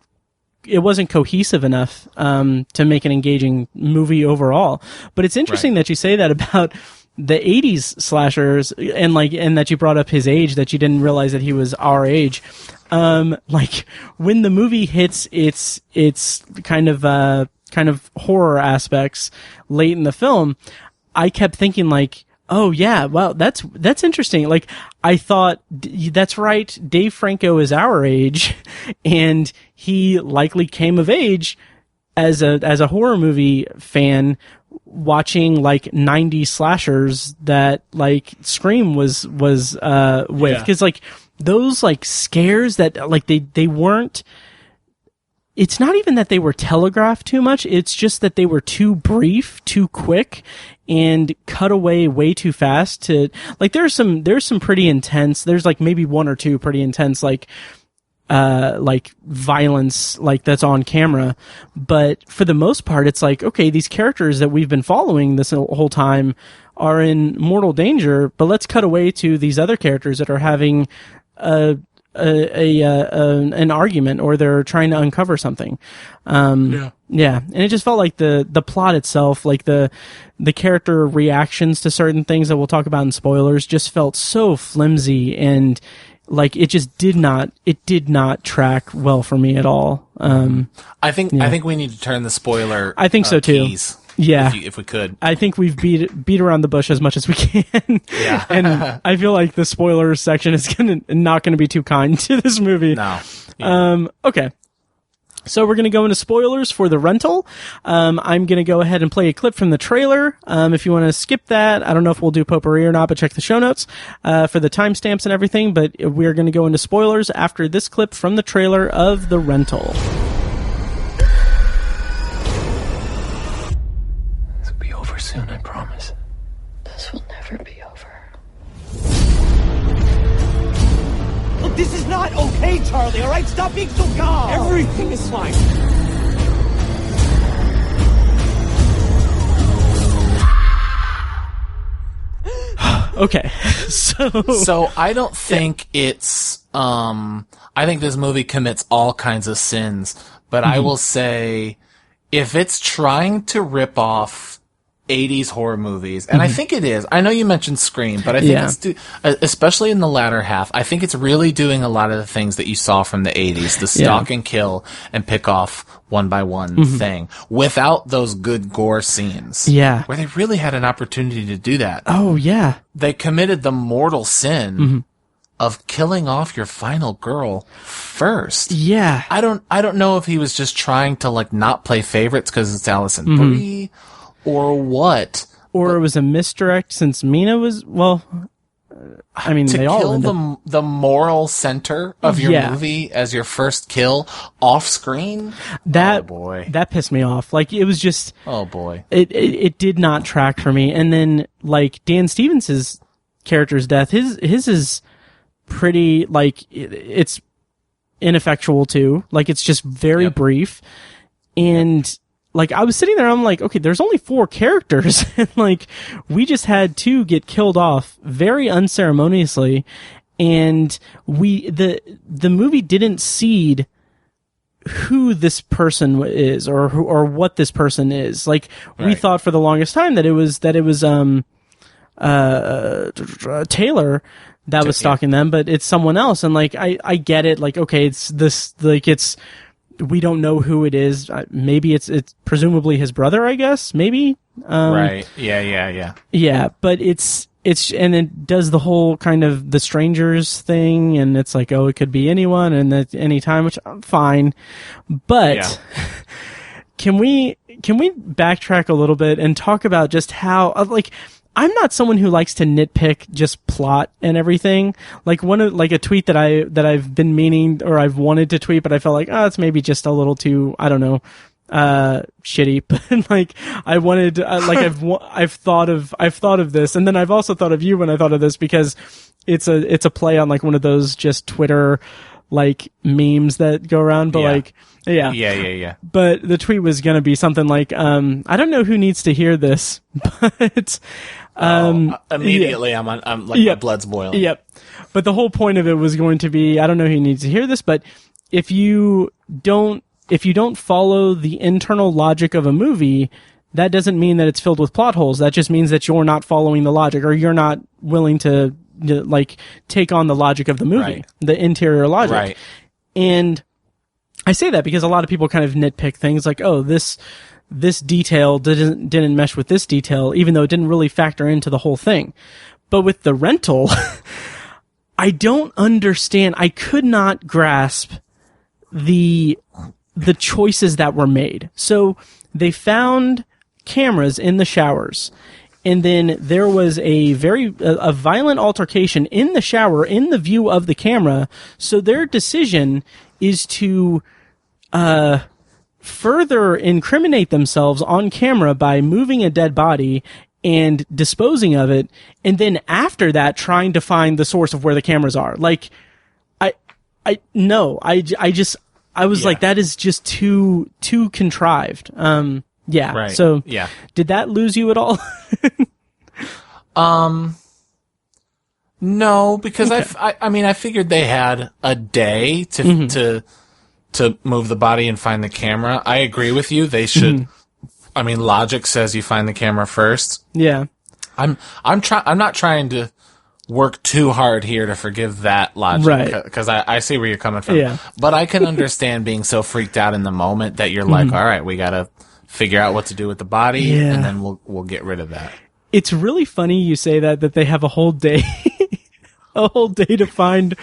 wasn't cohesive enough to make an engaging movie overall. But it's interesting that you say that about the 80s slashers and that you brought up his age, that you didn't realize that he was our age. Like, when the movie hits its kind of horror aspects late in the film, I kept thinking, like, oh yeah, wow, that's interesting. Like, I thought, that's right, Dave Franco is our age, and he likely came of age as a horror movie fan, watching like 90s slashers that like Scream was with, because like those like scares that like they weren't. It's not even that they were telegraphed too much. It's just that they were too brief, too quick, and cut away way too fast to, like, there's some pretty intense, there's like maybe one or two pretty intense, like violence, like, that's on camera. But for the most part, it's like, okay, these characters that we've been following this whole time are in mortal danger, but let's cut away to these other characters that are having an argument, or they're trying to uncover something. And it just felt like the plot itself, like the character reactions to certain things that we'll talk about in spoilers, just felt so flimsy, and like it did not track well for me at all. I think we need to turn the spoiler. I think so too. Keys. Yeah, if we could. I think we've beat around the bush as much as we can. Yeah. And I feel like the spoilers section is not gonna be too kind to this movie. No. Yeah. Okay. So we're going to go into spoilers for The Rental. I'm going to go ahead and play a clip from the trailer. If you want to skip that, I don't know if we'll do potpourri or not, but check the show notes for the timestamps and everything. But we're going to go into spoilers after this clip from the trailer of The Rental. This will be over soon, I promise. This will never be over. Look, this is not okay, Charlie, all right? Stop being so calm. Everything is fine. Okay, so I don't think it's, I think this movie commits all kinds of sins, but I will say, if it's trying to rip off 80s horror movies, and I think it is. I know you mentioned Scream, but I think it's, especially in the latter half, I think it's really doing a lot of the things that you saw from the 80s, the stalk and kill and pick off one by one thing, without those good gore scenes. Yeah. Where they really had an opportunity to do that. Oh, yeah. They committed the mortal sin of killing off your final girl first. Yeah. I don't know if he was just trying to, like, not play favorites because it's Alison Brie, or what. Or it was a misdirect since Mina was, well, I mean, to they all kill the moral center of your movie as your first kill off screen. That, oh boy, that pissed me off. Like, it was just, oh boy, it did not track for me. And then, like, Dan Stevens' character's death, his is pretty, like, it's ineffectual too. Like, it's just very brief. And, like, I was sitting there, I'm like, okay, there's only 4 characters, and, like, we just had 2 get killed off very unceremoniously, and the movie didn't seed who this person is, or what this person is. Like, we thought for the longest time that it was Taylor that was stalking them, but it's someone else, and, like, I get it, like, okay, it's this, like, it's, we don't know who it is. Maybe it's presumably his brother, I guess. Maybe. Right. Yeah. Yeah, but it's, and it does the whole kind of the strangers thing, and it's like, oh, it could be anyone, and at any time, which I'm fine. But can we backtrack a little bit and talk about just how, like, I'm not someone who likes to nitpick just plot and everything. Like a tweet that I've been meaning, or I've wanted to tweet, but I felt like, it's maybe just a little too, I don't know, shitty. But, like, I wanted, I've thought of this, and then I've also thought of you when I thought of this, because it's a play on, like, one of those just Twitter, like, memes that go around, but like, yeah. But the tweet was gonna be something like, I don't know who needs to hear this, but, immediately I'm like, my blood's boiling. Yep. But the whole point of it was going to be, I don't know who needs to hear this, but if you don't follow the internal logic of a movie, that doesn't mean that it's filled with plot holes. That just means that you're not following the logic, or you're not willing to, like, take on the logic of the movie, the interior logic. Right. And I say that because a lot of people kind of nitpick things like, oh, this detail didn't mesh with this detail, even though it didn't really factor into the whole thing. But with The Rental, I don't understand. I could not grasp the choices that were made. So they found cameras in the showers, and then there was a violent altercation in the shower, in the view of the camera. So their decision is to further incriminate themselves on camera by moving a dead body and disposing of it, and then after that trying to find the source of where the cameras are. Like, I was like, that is just too contrived. Right. So did that lose you at all? No, because I mean, I figured they had a day to move the body and find the camera. I agree with you. They should. I mean, logic says you find the camera first. Yeah. I'm not trying to work too hard here to forgive that logic, right? Because I see where you're coming from. Yeah. But I can understand being so freaked out in the moment that you're like, all right, we gotta figure out what to do with the body, and then we'll get rid of that. It's really funny you say that they have a whole day, to find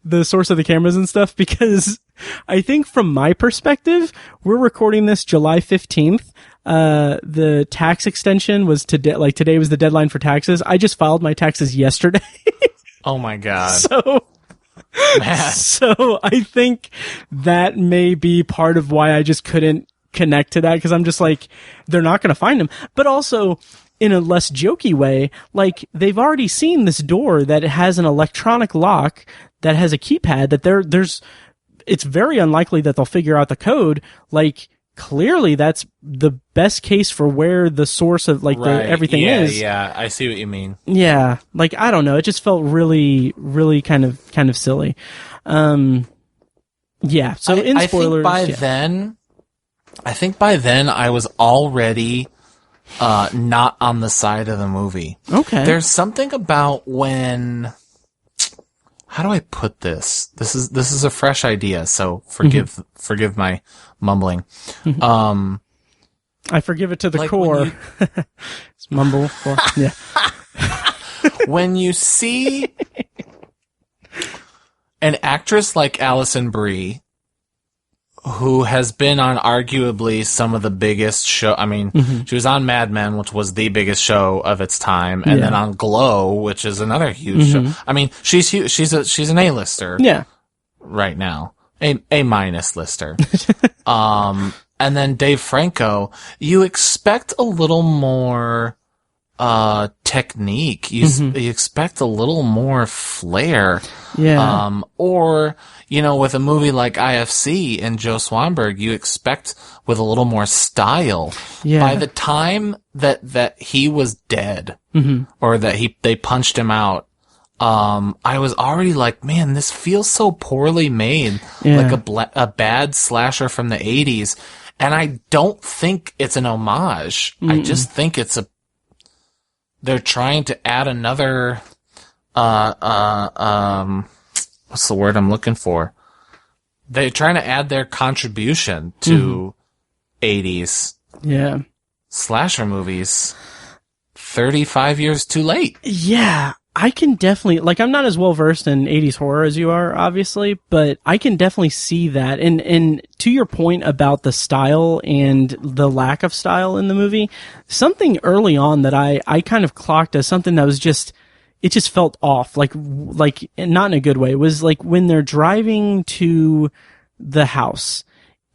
the source of the cameras and stuff, because I think from my perspective, we're recording this July 15th. The tax extension was today, like today was the deadline for taxes. I just filed my taxes yesterday. Oh my God. So I think that may be part of why I just couldn't connect to that, because I'm just like, they're not going to find him. But also, in a less jokey way, like, they've already seen this door that has an electronic lock that has a keypad that it's very unlikely that they'll figure out the code. Like, clearly that's the best case for where the source of, like, everything is. Yeah, I see what you mean. Yeah. Like, I don't know. It just felt really, really kind of silly. Yeah. So in spoilers. I think by then I was already not on the side of the movie. Okay. There's something about when, how do I put this? This is a fresh idea, so forgive my mumbling. I forgive it to the core. It's mumble. Well, yeah. When you see an actress like Alison Brie, who has been on arguably some of the biggest show. I mean, she was on Mad Men, which was the biggest show of its time, and then on Glow, which is another huge show. I mean, she's huge. She's an A-lister. Yeah. Right now, A minus lister. And then Dave Franco, you expect a little more technique. You expect a little more flair. Yeah. Or, you know, with a movie like IFC and Joe Swanberg, you expect with a little more style. Yeah. By the time that he was dead, or that they punched him out, I was already like, man, this feels so poorly made. Yeah. Like a bad slasher from the 80s. And I don't think it's an homage. I just think they're trying to add another, what's the word I'm looking for? They're trying to add their contribution to 80s slasher movies 35 years too late. Yeah. I can definitely, like, I'm not as well versed in 80s horror as you are, obviously, but I can definitely see that. And to your point about the style and the lack of style in the movie, something early on that I kind of clocked as something that was just, it just felt off, like not in a good way. It was like when they're driving to the house,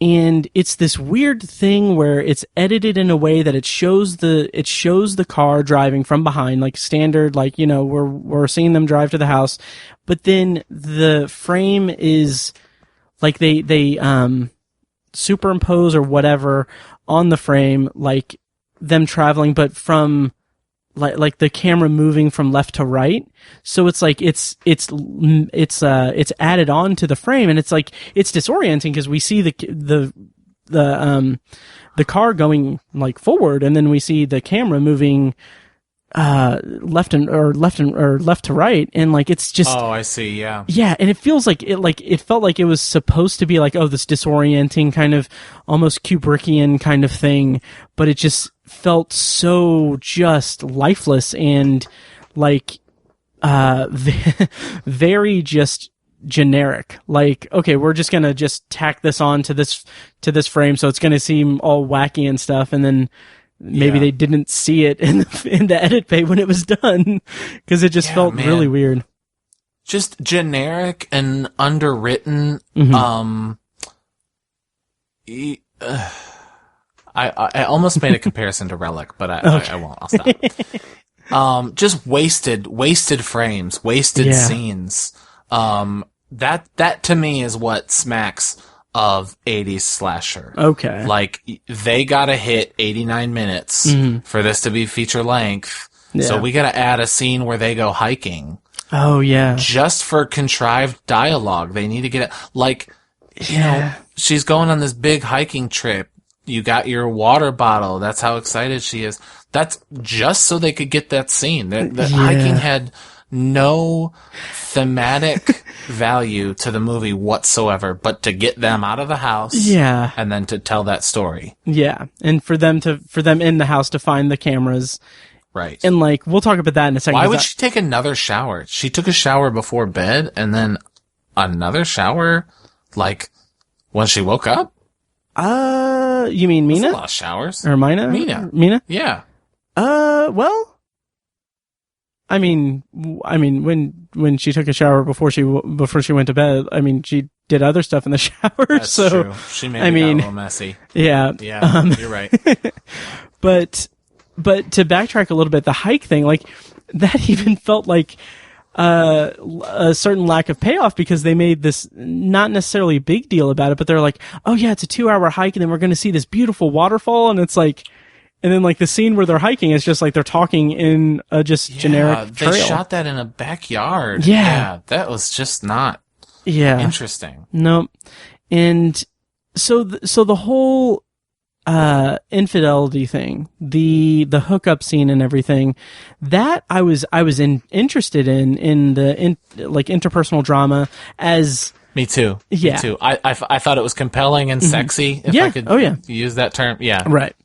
and it's this weird thing where it's edited in a way that it shows the car driving from behind, like standard, like, you know, we're seeing them drive to the house, but then the frame is like they superimpose or whatever on the frame, like them traveling, but from like the camera moving from left to right. So it's like it's added on to the frame, and it's like it's disorienting because we see the car going like forward, and then we see the camera moving left to right, and like it's just, oh, I see, yeah, and it feels like it felt like it was supposed to be like, oh, this disorienting kind of almost Kubrickian kind of thing, but it just felt so just lifeless and like very just generic. Like, okay, we're just gonna just tack this on to this frame, so it's gonna seem all wacky and stuff, and then maybe they didn't see it in the edit bay when it was done, because it just felt really weird. Just generic and underwritten. I almost made a comparison to Relic, but I won't. I'll stop. Just wasted frames, wasted scenes. That to me is what smacks of 80s slasher. Okay. Like, they gotta hit 89 minutes for this to be feature length. Yeah. So we gotta add a scene where they go hiking. Oh, yeah. Just for contrived dialogue. They need to get it. Like, you know, she's going on this big hiking trip. You got your water bottle. That's how excited she is. That's just so they could get that scene. The hiking had no thematic value to the movie whatsoever, but to get them out of the house, and then to tell that story, and for them in the house to find the cameras, right? And like, we'll talk about that in a second. Why would she take another shower? She took a shower before bed, and then another shower, like When she woke up? You mean Mina? That's a lot of showers. Or Mina? Mina? Yeah. Well, I mean, when she took a shower before she went to bed, I mean, she did other stuff in the shower. That's so true. She maybe got a little messy. Yeah. Yeah, you're right. But to backtrack a little bit, the hike thing, like, that even felt like a certain lack of payoff, because they made this not necessarily a big deal about it, but they're like, oh yeah, it's a 2-hour hike, and then we're going to see this beautiful waterfall, and it's like, and then like the scene where they're hiking is just like they're talking in a just generic trail. They shot that in a backyard. Yeah. That was just not interesting. No. And so the whole infidelity thing, the hookup scene and everything, that I was interested in the interpersonal drama as. Me too. Yeah. Me too. I thought it was compelling and sexy, if I could use that term. Yeah. Right.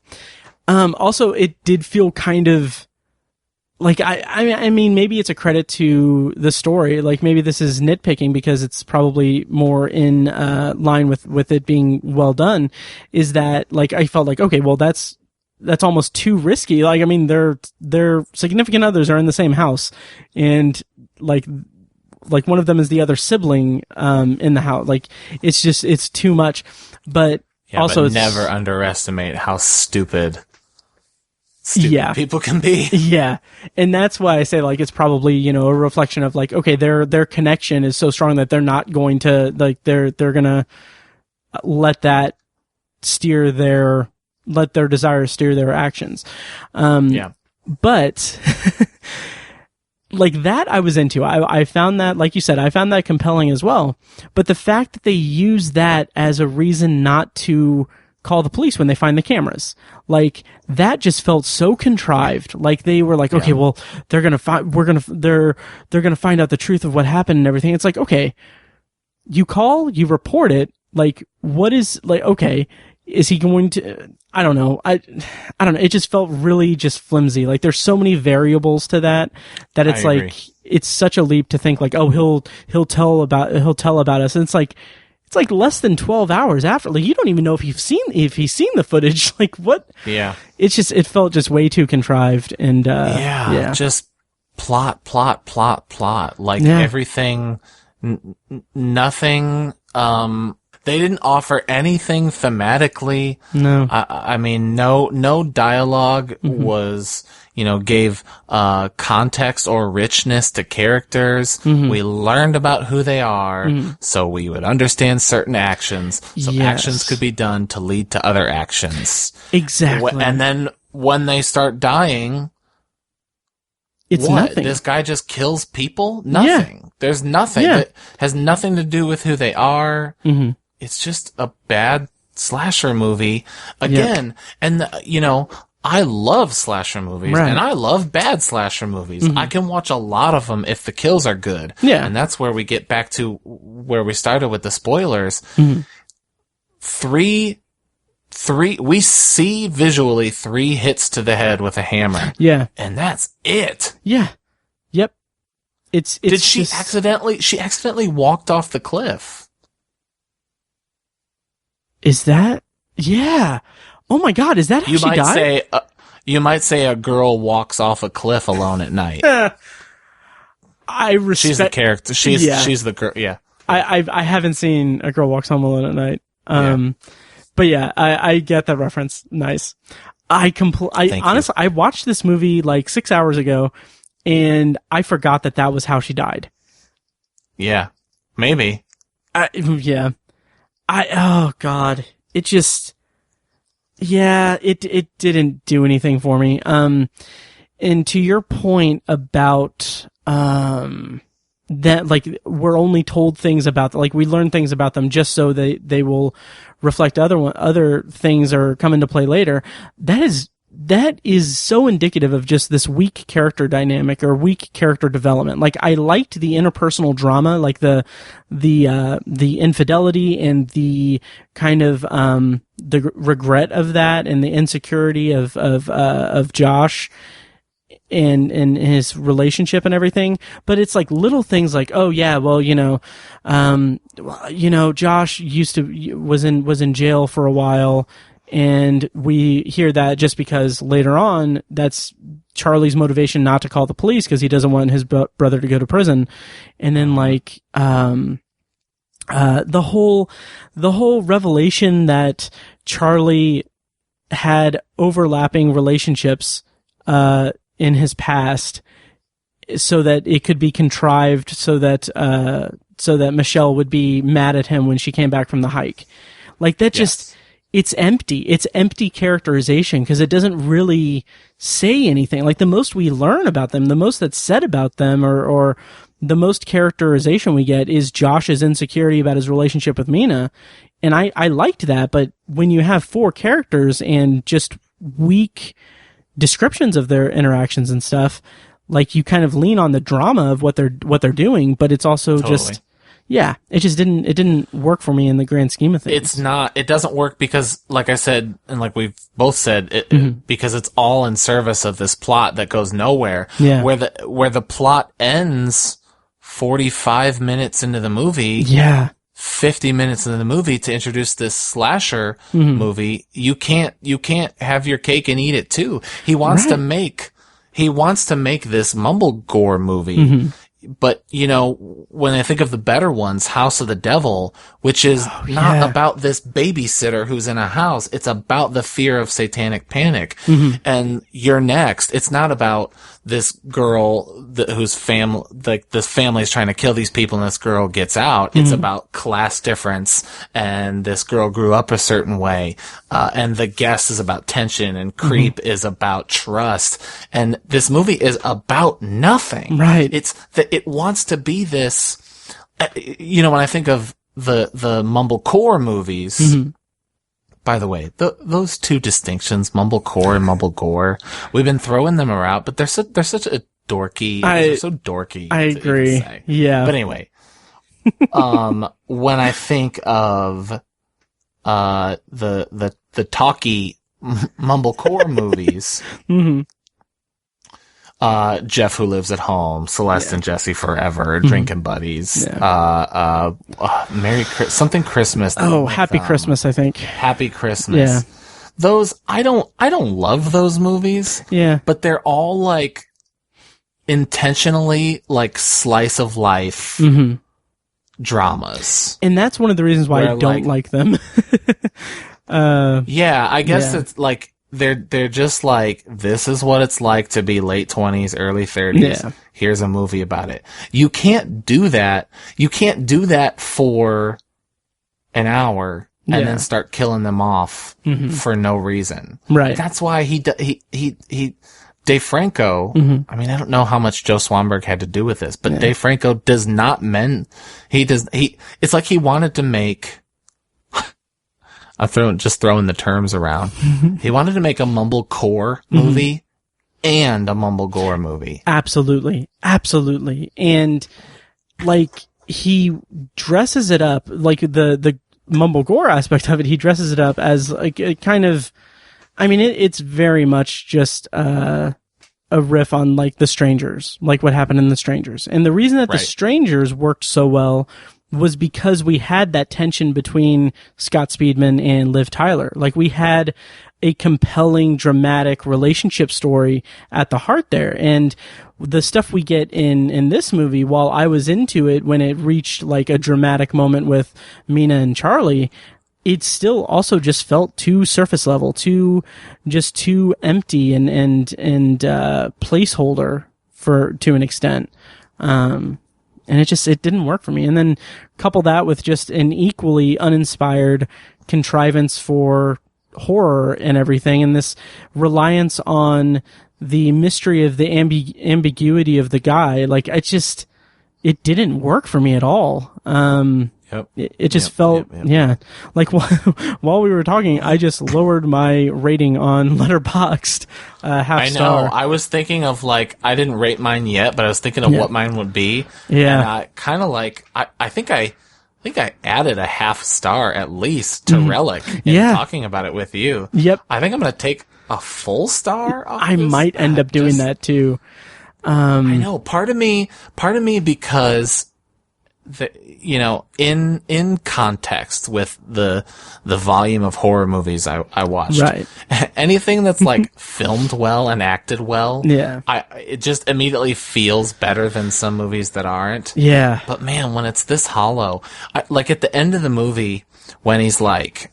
Also, it did feel kind of like, I mean, maybe it's a credit to the story. Like, maybe this is nitpicking because it's probably more in line with it being well done. Is that, like, I felt like, okay, well, that's almost too risky. Like, I mean, their significant others are in the same house, and like one of them is the other sibling in the house. Like, it's too much. But also, but never underestimate how stupid people can be. Yeah. And that's why I say, like, it's probably, a reflection of, like, okay, their connection is so strong that they're not going to, like, they're gonna let their desires steer their actions. But like, that I was into. I found that, like you said, I found that compelling as well. But the fact that they use that as a reason not to call the police when they find the cameras, like, that just felt so contrived. Like, they were like, okay, well, they're gonna find out the truth of what happened and everything. It's like, okay, you call, you report it. Like, what is, like, okay, is he going to, I don't know. I don't know. It just felt really just flimsy. Like, there's so many variables to that it's like, agree. It's such a leap to think, like, oh, he'll tell about us. And it's like less than 12 hours after. Like, you don't even know if he's seen the footage. Like, what? Yeah. It felt just way too contrived. And, just plot. Like, everything, nothing, they didn't offer anything thematically. No. I mean, no dialogue was, gave context or richness to characters. We learned about who they are, so we would understand certain actions. So actions could be done to lead to other actions. Exactly. And then when they start dying, it's nothing. This guy just kills people? Nothing. Yeah. There's nothing. That has nothing to do with who they are. It's just a bad slasher movie again. And I love slasher movies, and I love bad slasher movies. I can watch a lot of them if the kills are good. Yeah. And that's where we get back to where we started with the spoilers. We see visually 3 hits to the head with a hammer. Yeah. And that's it. Yeah. Yep. Did she accidentally walked off the cliff? Is that? Yeah. Oh my God! Is that how she died? You might say a girl walks off a cliff alone at night. I respect. She's the character. She's the girl. Yeah. I haven't seen a girl walks home alone at night. But yeah, I get that reference. Nice. Honestly, I watched this movie like 6 hours ago, and I forgot that was how she died. Yeah. Maybe. Yeah. Oh God. It just, it didn't do anything for me. And to your point about, that, like, we're only told things about, like, we learn things about them just so they will reflect other things or come into play later. That is so indicative of just this weak character dynamic or weak character development. Like, I liked the interpersonal drama, like the infidelity and the kind of, the regret of that and the insecurity of Josh. and his relationship and everything, but it's like little things like, oh yeah, well, Josh was in jail for a while, and we hear that just because later on that's Charlie's motivation not to call the police because he doesn't want his brother to go to prison. And then like the whole revelation that Charlie had overlapping relationships in his past, so that it could be contrived so that Michelle would be mad at him when she came back from the hike. Like that just, it's empty. It's empty characterization because it doesn't really say anything. Like the most we learn about them, the most that's said about them, or the most characterization we get is Josh's insecurity about his relationship with Mina. And I liked that, but when you have 4 characters and just weak descriptions of their interactions and stuff, like you kind of lean on the drama of what they're doing, but it's also just, it just didn't work for me in the grand scheme of things. It doesn't work because, like I said, and like we've both said, because it's all in service of this plot that goes nowhere. Yeah. Where the plot ends 45 minutes into the movie. Yeah. 50 minutes into the movie to introduce this slasher movie. You can't have your cake and eat it too. He wants to make this mumble gore movie. But, when I think of the better ones, House of the Devil, which is not about this babysitter who's in a house. It's about the fear of satanic panic. And You're Next. It's not about this girl whose this family is trying to kill these people and this girl gets out. It's about class difference, and this girl grew up a certain way. And The Guest is about tension, and Creep is about trust. And this movie is about nothing. Right. It's that it wants to be this, when I think of the mumblecore movies, by the way, those two distinctions, mumblecore and mumblegore, we've been throwing them around, but they're such a dorky, they're so dorky. I agree. Yeah. But anyway, when I think of, the talky mumblecore movies, Jeff Who Lives at Home, Celeste and Jesse Forever, Drinking Buddies, something Christmas. Happy Christmas, I think. Happy Christmas. Yeah. Those, I don't love those movies. Yeah. But they're all like intentionally like slice of life dramas. And that's one of the reasons why I don't like them. I guess it's like, they're just like, this is what it's like to be late 20s, early 30s. Yeah. Here's a movie about it. You can't do that. You can't do that for an hour and then start killing them off for no reason. Right. That's why Dave Franco, I mean, I don't know how much Joe Swanberg had to do with this, but Dave Franco does not it's like he wanted to make, I'm just throwing the terms around. He wanted to make a mumblecore movie and a mumblegore movie. Absolutely. Absolutely. And like he dresses it up, like the mumblegore aspect of it, he dresses it up as like a kind of, I mean, it's very much just a riff on like The Strangers, like what happened in The Strangers. And the reason that The Strangers worked so well was because we had that tension between Scott Speedman and Liv Tyler. Like we had a compelling, dramatic relationship story at the heart there. And the stuff we get in this movie, while I was into it when it reached like a dramatic moment with Mina and Charlie, it still also just felt too surface level, too empty and placeholder to an extent. And it didn't work for me. And then couple that with just an equally uninspired contrivance for horror and everything, and this reliance on the mystery of the ambiguity of the guy. Like, it didn't work for me at all. It just felt, like while we were talking, I just lowered my rating on Letterboxd, half star. I know. I was thinking of like, I didn't rate mine yet, but I was thinking of what mine would be. Yeah. And I kind of like, I think I think I added a half star at least to Relic in talking about it with you. Yep. I think I'm going to take a full star off I this. might end up doing that too. I know. Part of me because in context with the volume of horror movies I watched, right. anything that's like filmed well and acted well, it just immediately feels better than some movies that aren't. Yeah. But man, when it's this hollow, like at the end of the movie, when he's like,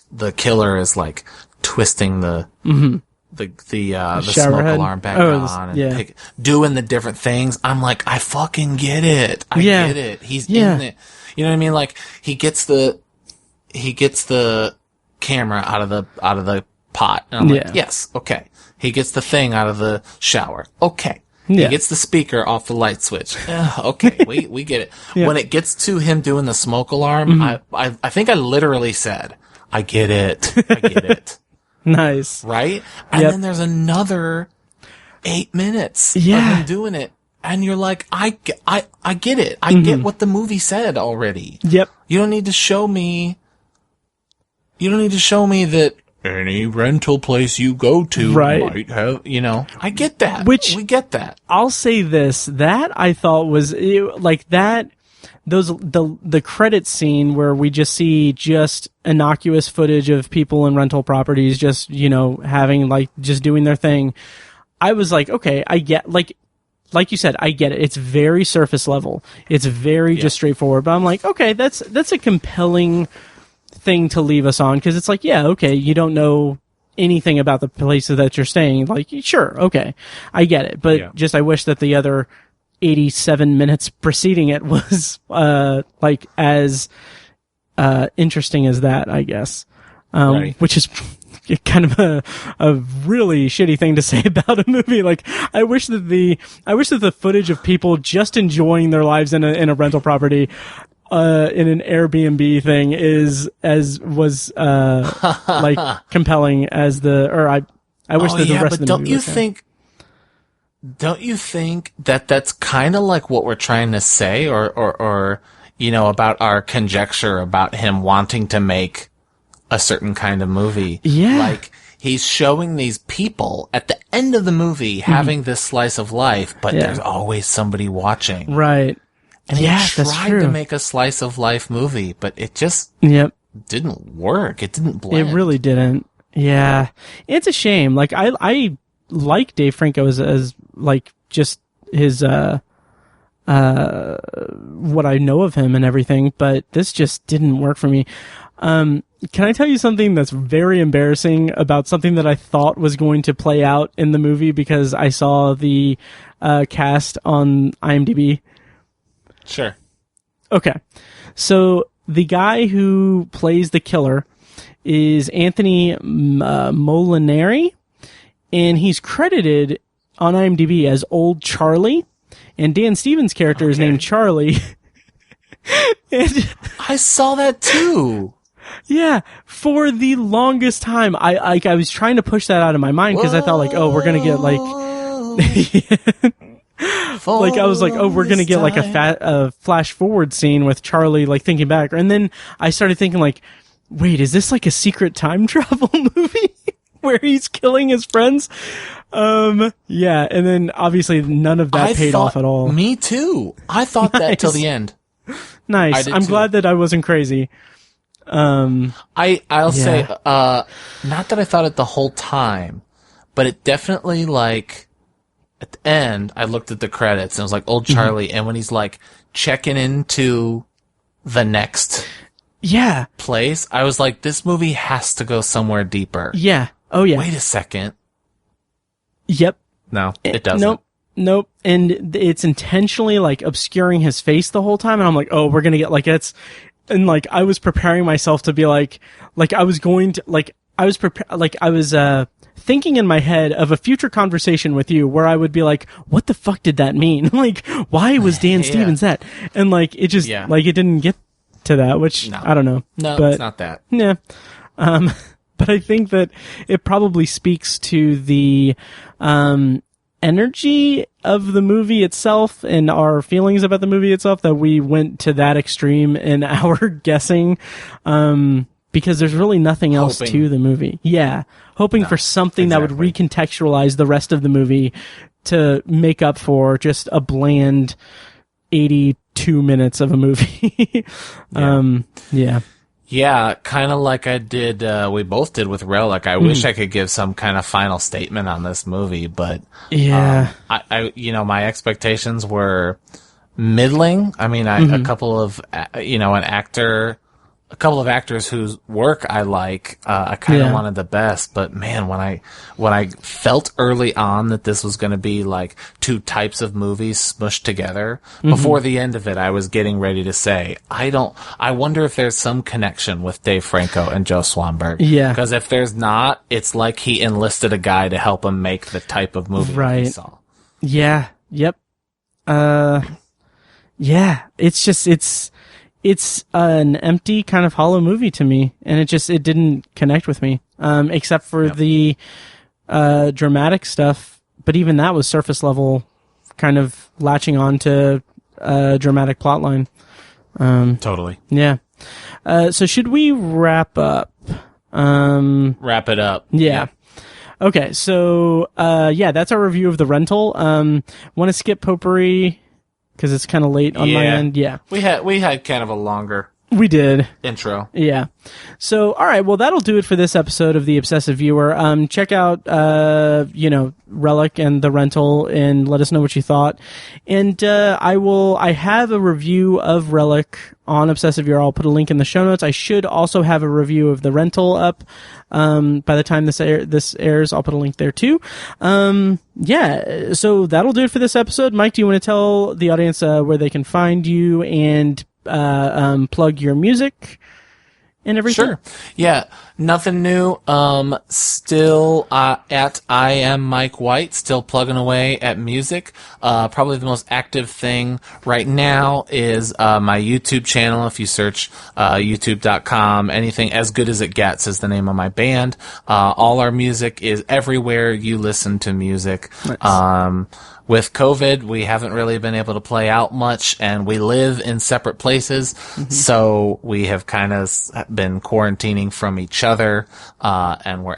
the killer is like twisting the smoke alarm back on and doing the different things. I'm like, I fucking get it. I get it. He's in it. You know what I mean? Like he gets the camera out of the pot. And I'm like, yes, okay. He gets the thing out of the shower. Okay. He gets the speaker off the light switch. Okay, we get it. When it gets to him doing the smoke alarm, I think I literally said, I get it. I get it. Nice. Right? And then there's another 8 minutes of him doing it. And you're like, I get it. I get what the movie said already. Yep. You don't need to show me that any rental place you go to might have, I get that. We get that. I'll say this, that I thought was like that. The credit scene where we just see just innocuous footage of people in rental properties just, having like just doing their thing. I was like, okay, I get like you said, I get it. It's very surface level. It's very just straightforward, but I'm like, okay, that's a compelling thing to leave us on. 'Cause it's like, yeah, okay, you don't know anything about the places that you're staying. Like, sure. Okay. I get it. But just, I wish that the other 87 minutes preceding it was like as interesting as that, I guess. Which is kind of a really shitty thing to say about a movie. Like, I wish that the footage of people just enjoying their lives in a rental property in an Airbnb thing was like compelling as I wish that the rest of the movie was. Don't you think that that's kind of like what we're trying to say, or about our conjecture about him wanting to make a certain kind of movie? Yeah. Like, he's showing these people at the end of the movie having this slice of life, but there's always somebody watching. Right. And he tried to make a slice of life movie, but it just didn't work. It didn't blend. It really didn't. Yeah. It's a shame. Like, I like Dave Franco as like just his what I know of him and everything, but this just didn't work for me. Can I tell you something that's very embarrassing about something that I thought was going to play out in the movie because I saw the cast on IMDb? Sure. Okay. So the guy who plays the killer is Anthony Molinari, and he's credited on IMDb as Old Charlie, and Dan Stevens' character is named Charlie. And I saw that too. Yeah, for the longest time, I was trying to push that out of my mind because I thought like, oh, we're gonna get like, like I was like, oh, we're gonna get like a flash forward scene with Charlie like thinking back, and then I started thinking like, wait, is this like a secret time travel movie where he's killing his friends? Yeah, and then obviously none of that paid off at all. Me too. I thought that till the end. Nice. I'm glad that I wasn't crazy. I'll say, not that I thought it the whole time, but it definitely like, at the end, I looked at the credits and it was like Old Charlie, and when he's like checking into the next place, I was like, this movie has to go somewhere deeper. Yeah. Oh yeah. Wait a second. Yep. No, it doesn't. Nope. And it's intentionally like obscuring his face the whole time, and I'm like, oh, we're gonna get like it's. And like I was preparing myself to be like I was going to like I was thinking in my head of a future conversation with you where I would be like, what the fuck did that mean? Like, why was Dan Stevens that? And like it just like it didn't get to that, which I don't know. No, but, it's not that. Yeah. But I think that it probably speaks to the energy of the movie itself and our feelings about the movie itself that we went to that extreme in our guessing, because there's really nothing else to the movie. Yeah. Hoping for something that would recontextualize the rest of the movie to make up for just a bland 82 minutes of a movie. Yeah, kind of like I did, we both did with Relic. I wish I could give some kind of final statement on this movie, but I my expectations were middling. I mean, a couple of actors whose work I like, I kind of wanted the best, but man, when I felt early on that this was going to be like two types of movies smushed together, before the end of it, I was getting ready to say, I wonder if there's some connection with Dave Franco and Joe Swanberg. Yeah. Because if there's not, it's like he enlisted a guy to help him make the type of movie that he saw. Yeah. Yep. Yeah. It's an empty kind of hollow movie to me, and it didn't connect with me, except for the dramatic stuff. But even that was surface level, kind of latching on to a dramatic plotline. Totally. Yeah. So should we wrap up? Wrap it up. Yeah. Okay. So that's our review of The Rental. Want to skip Potpourri? Because it's kind of late on my end. Yeah. We had kind of a longer We did. Intro. Yeah. So, all right. Well, that'll do it for this episode of The Obsessive Viewer. Check out, Relic and The Rental and let us know what you thought. And, I have a review of Relic on Obsessive Viewer. I'll put a link in the show notes. I should also have a review of The Rental up. By the time this airs, I'll put a link there too. So that'll do it for this episode. Mike, do you want to tell the audience, where they can find you and, plug your music and everything? Sure. Yeah. Nothing new. Still at I Am Mike White, still plugging away at music. Probably the most active thing right now is my YouTube channel. If you search youtube.com, anything As Good As It Gets is the name of my band. All our music is everywhere you listen to music. Nice. With COVID, we haven't really been able to play out much, and we live in separate places, so we have kind of been quarantining from each other, and we're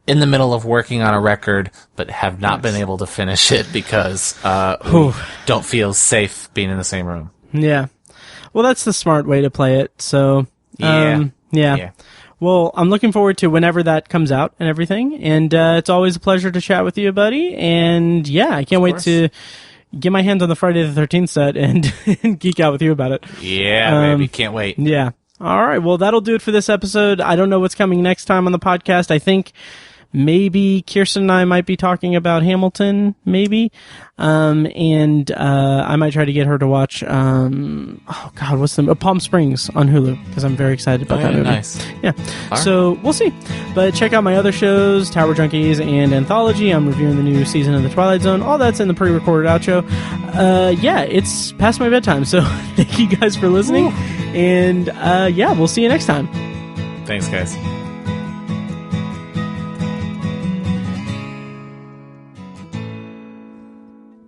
in the middle of working on a record, but have not been able to finish it because we don't feel safe being in the same room. Yeah. Well, that's the smart way to play it, so... Yeah. Well, I'm looking forward to whenever that comes out and everything. And it's always a pleasure to chat with you, buddy. And yeah, I can't wait to get my hands on the Friday the 13th set and geek out with you about it. Yeah, baby. Can't wait. Yeah. All right. Well, that'll do it for this episode. I don't know what's coming next time on the podcast. I think maybe Kirsten and I might be talking about Hamilton, maybe. And I might try to get her to watch, what's the Palm Springs on Hulu, because I'm very excited about that movie. Nice. Yeah. So we'll see. But check out my other shows, Tower Junkies and Anthology. I'm reviewing the new season of The Twilight Zone. All that's in the pre-recorded outro. It's past my bedtime, so thank you guys for listening. Woo. And we'll see you next time. Thanks, guys.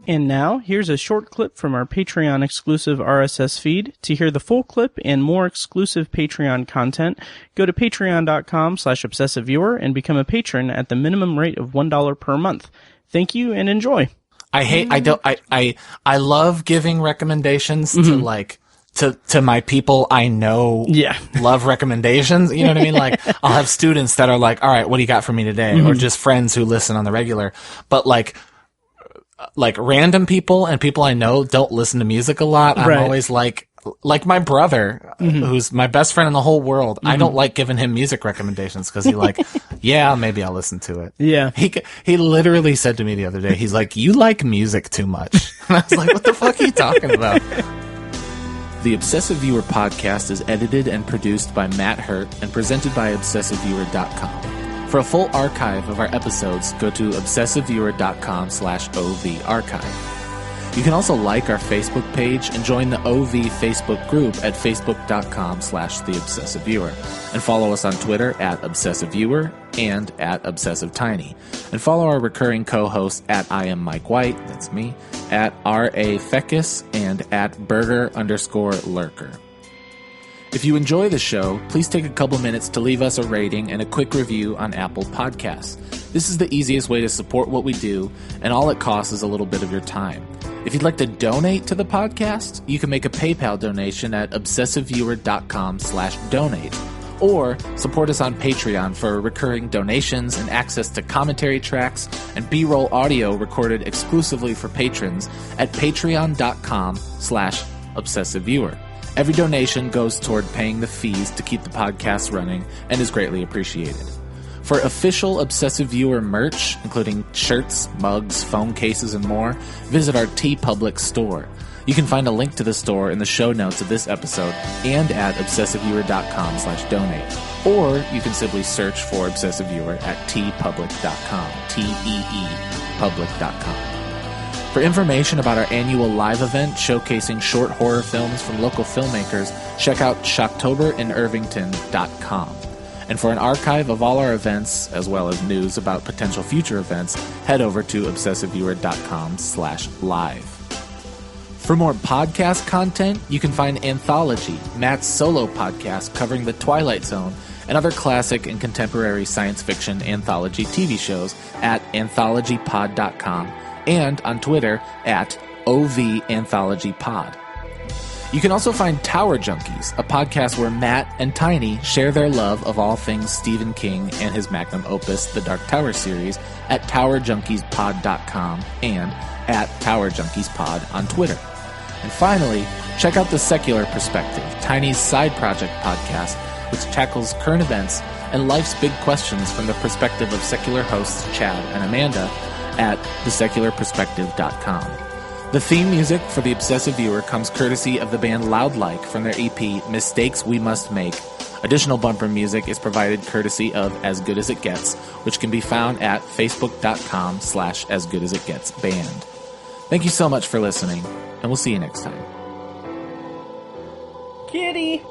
And now, here's a short clip from our Patreon exclusive RSS feed. To hear the full clip and more exclusive Patreon content, go to patreon.com/obsessiveviewer and become a patron at the minimum rate of $1 per month. Thank you and enjoy. I love giving recommendations to my people I know love recommendations. You know what I mean? Like, I'll have students that are like, all right, what do you got for me today? Or just friends who listen on the regular. But like random people and people I know don't listen to music a lot. I'm always like my brother, who's my best friend in the whole world. I don't like giving him music recommendations because maybe I'll listen to it. Yeah. He literally said to me the other day, he's like, you like music too much. And I was like, what the fuck are you talking about? The Obsessive Viewer podcast is edited and produced by Matt Hurt and presented by ObsessiveViewer.com. For a full archive of our episodes, go to ObsessiveViewer.com/OVarchive. You can also like our Facebook page and join the OV Facebook group at facebook.com/theobsessiveviewer, and follow us on Twitter at obsessiveviewer and at obsessivetiny, and follow our recurring co-hosts at I am Mike White, that's me, at R.A. Feckus, and at burger_lurker. If you enjoy the show, please take a couple minutes to leave us a rating and a quick review on Apple Podcasts. This is the easiest way to support what we do, and all it costs is a little bit of your time. If you'd like to donate to the podcast, you can make a PayPal donation at obsessiveviewer.com/donate, or support us on Patreon for recurring donations and access to commentary tracks and B-roll audio recorded exclusively for patrons at patreon.com/obsessiveviewer. Every donation goes toward paying the fees to keep the podcast running and is greatly appreciated. For official Obsessive Viewer merch, including shirts, mugs, phone cases, and more, visit our TeePublic store. You can find a link to the store in the show notes of this episode and at obsessiveviewer.com/donate. Or you can simply search for Obsessive Viewer at teepublic.com, T-E-E, public.com. For information about our annual live event showcasing short horror films from local filmmakers, check out shocktoberInIrvington.com. And for an archive of all our events, as well as news about potential future events, head over to obsessiveviewer.com/live. For more podcast content, you can find Anthology, Matt's solo podcast covering The Twilight Zone and other classic and contemporary science fiction anthology TV shows at anthologypod.com and on Twitter at OVAnthologyPod. You can also find Tower Junkies, a podcast where Matt and Tiny share their love of all things Stephen King and his magnum opus, the Dark Tower series, at towerjunkiespod.com and at towerjunkiespod on Twitter. And finally, check out The Secular Perspective, Tiny's side project podcast, which tackles current events and life's big questions from the perspective of secular hosts Chad and Amanda at thesecularperspective.com. The theme music for The Obsessive Viewer comes courtesy of the band Loudlike from their EP Mistakes We Must Make. Additional bumper music is provided courtesy of As Good As It Gets, which can be found at facebook.com/asgoodasitgetsband. Thank you so much for listening, and we'll see you next time. Kitty!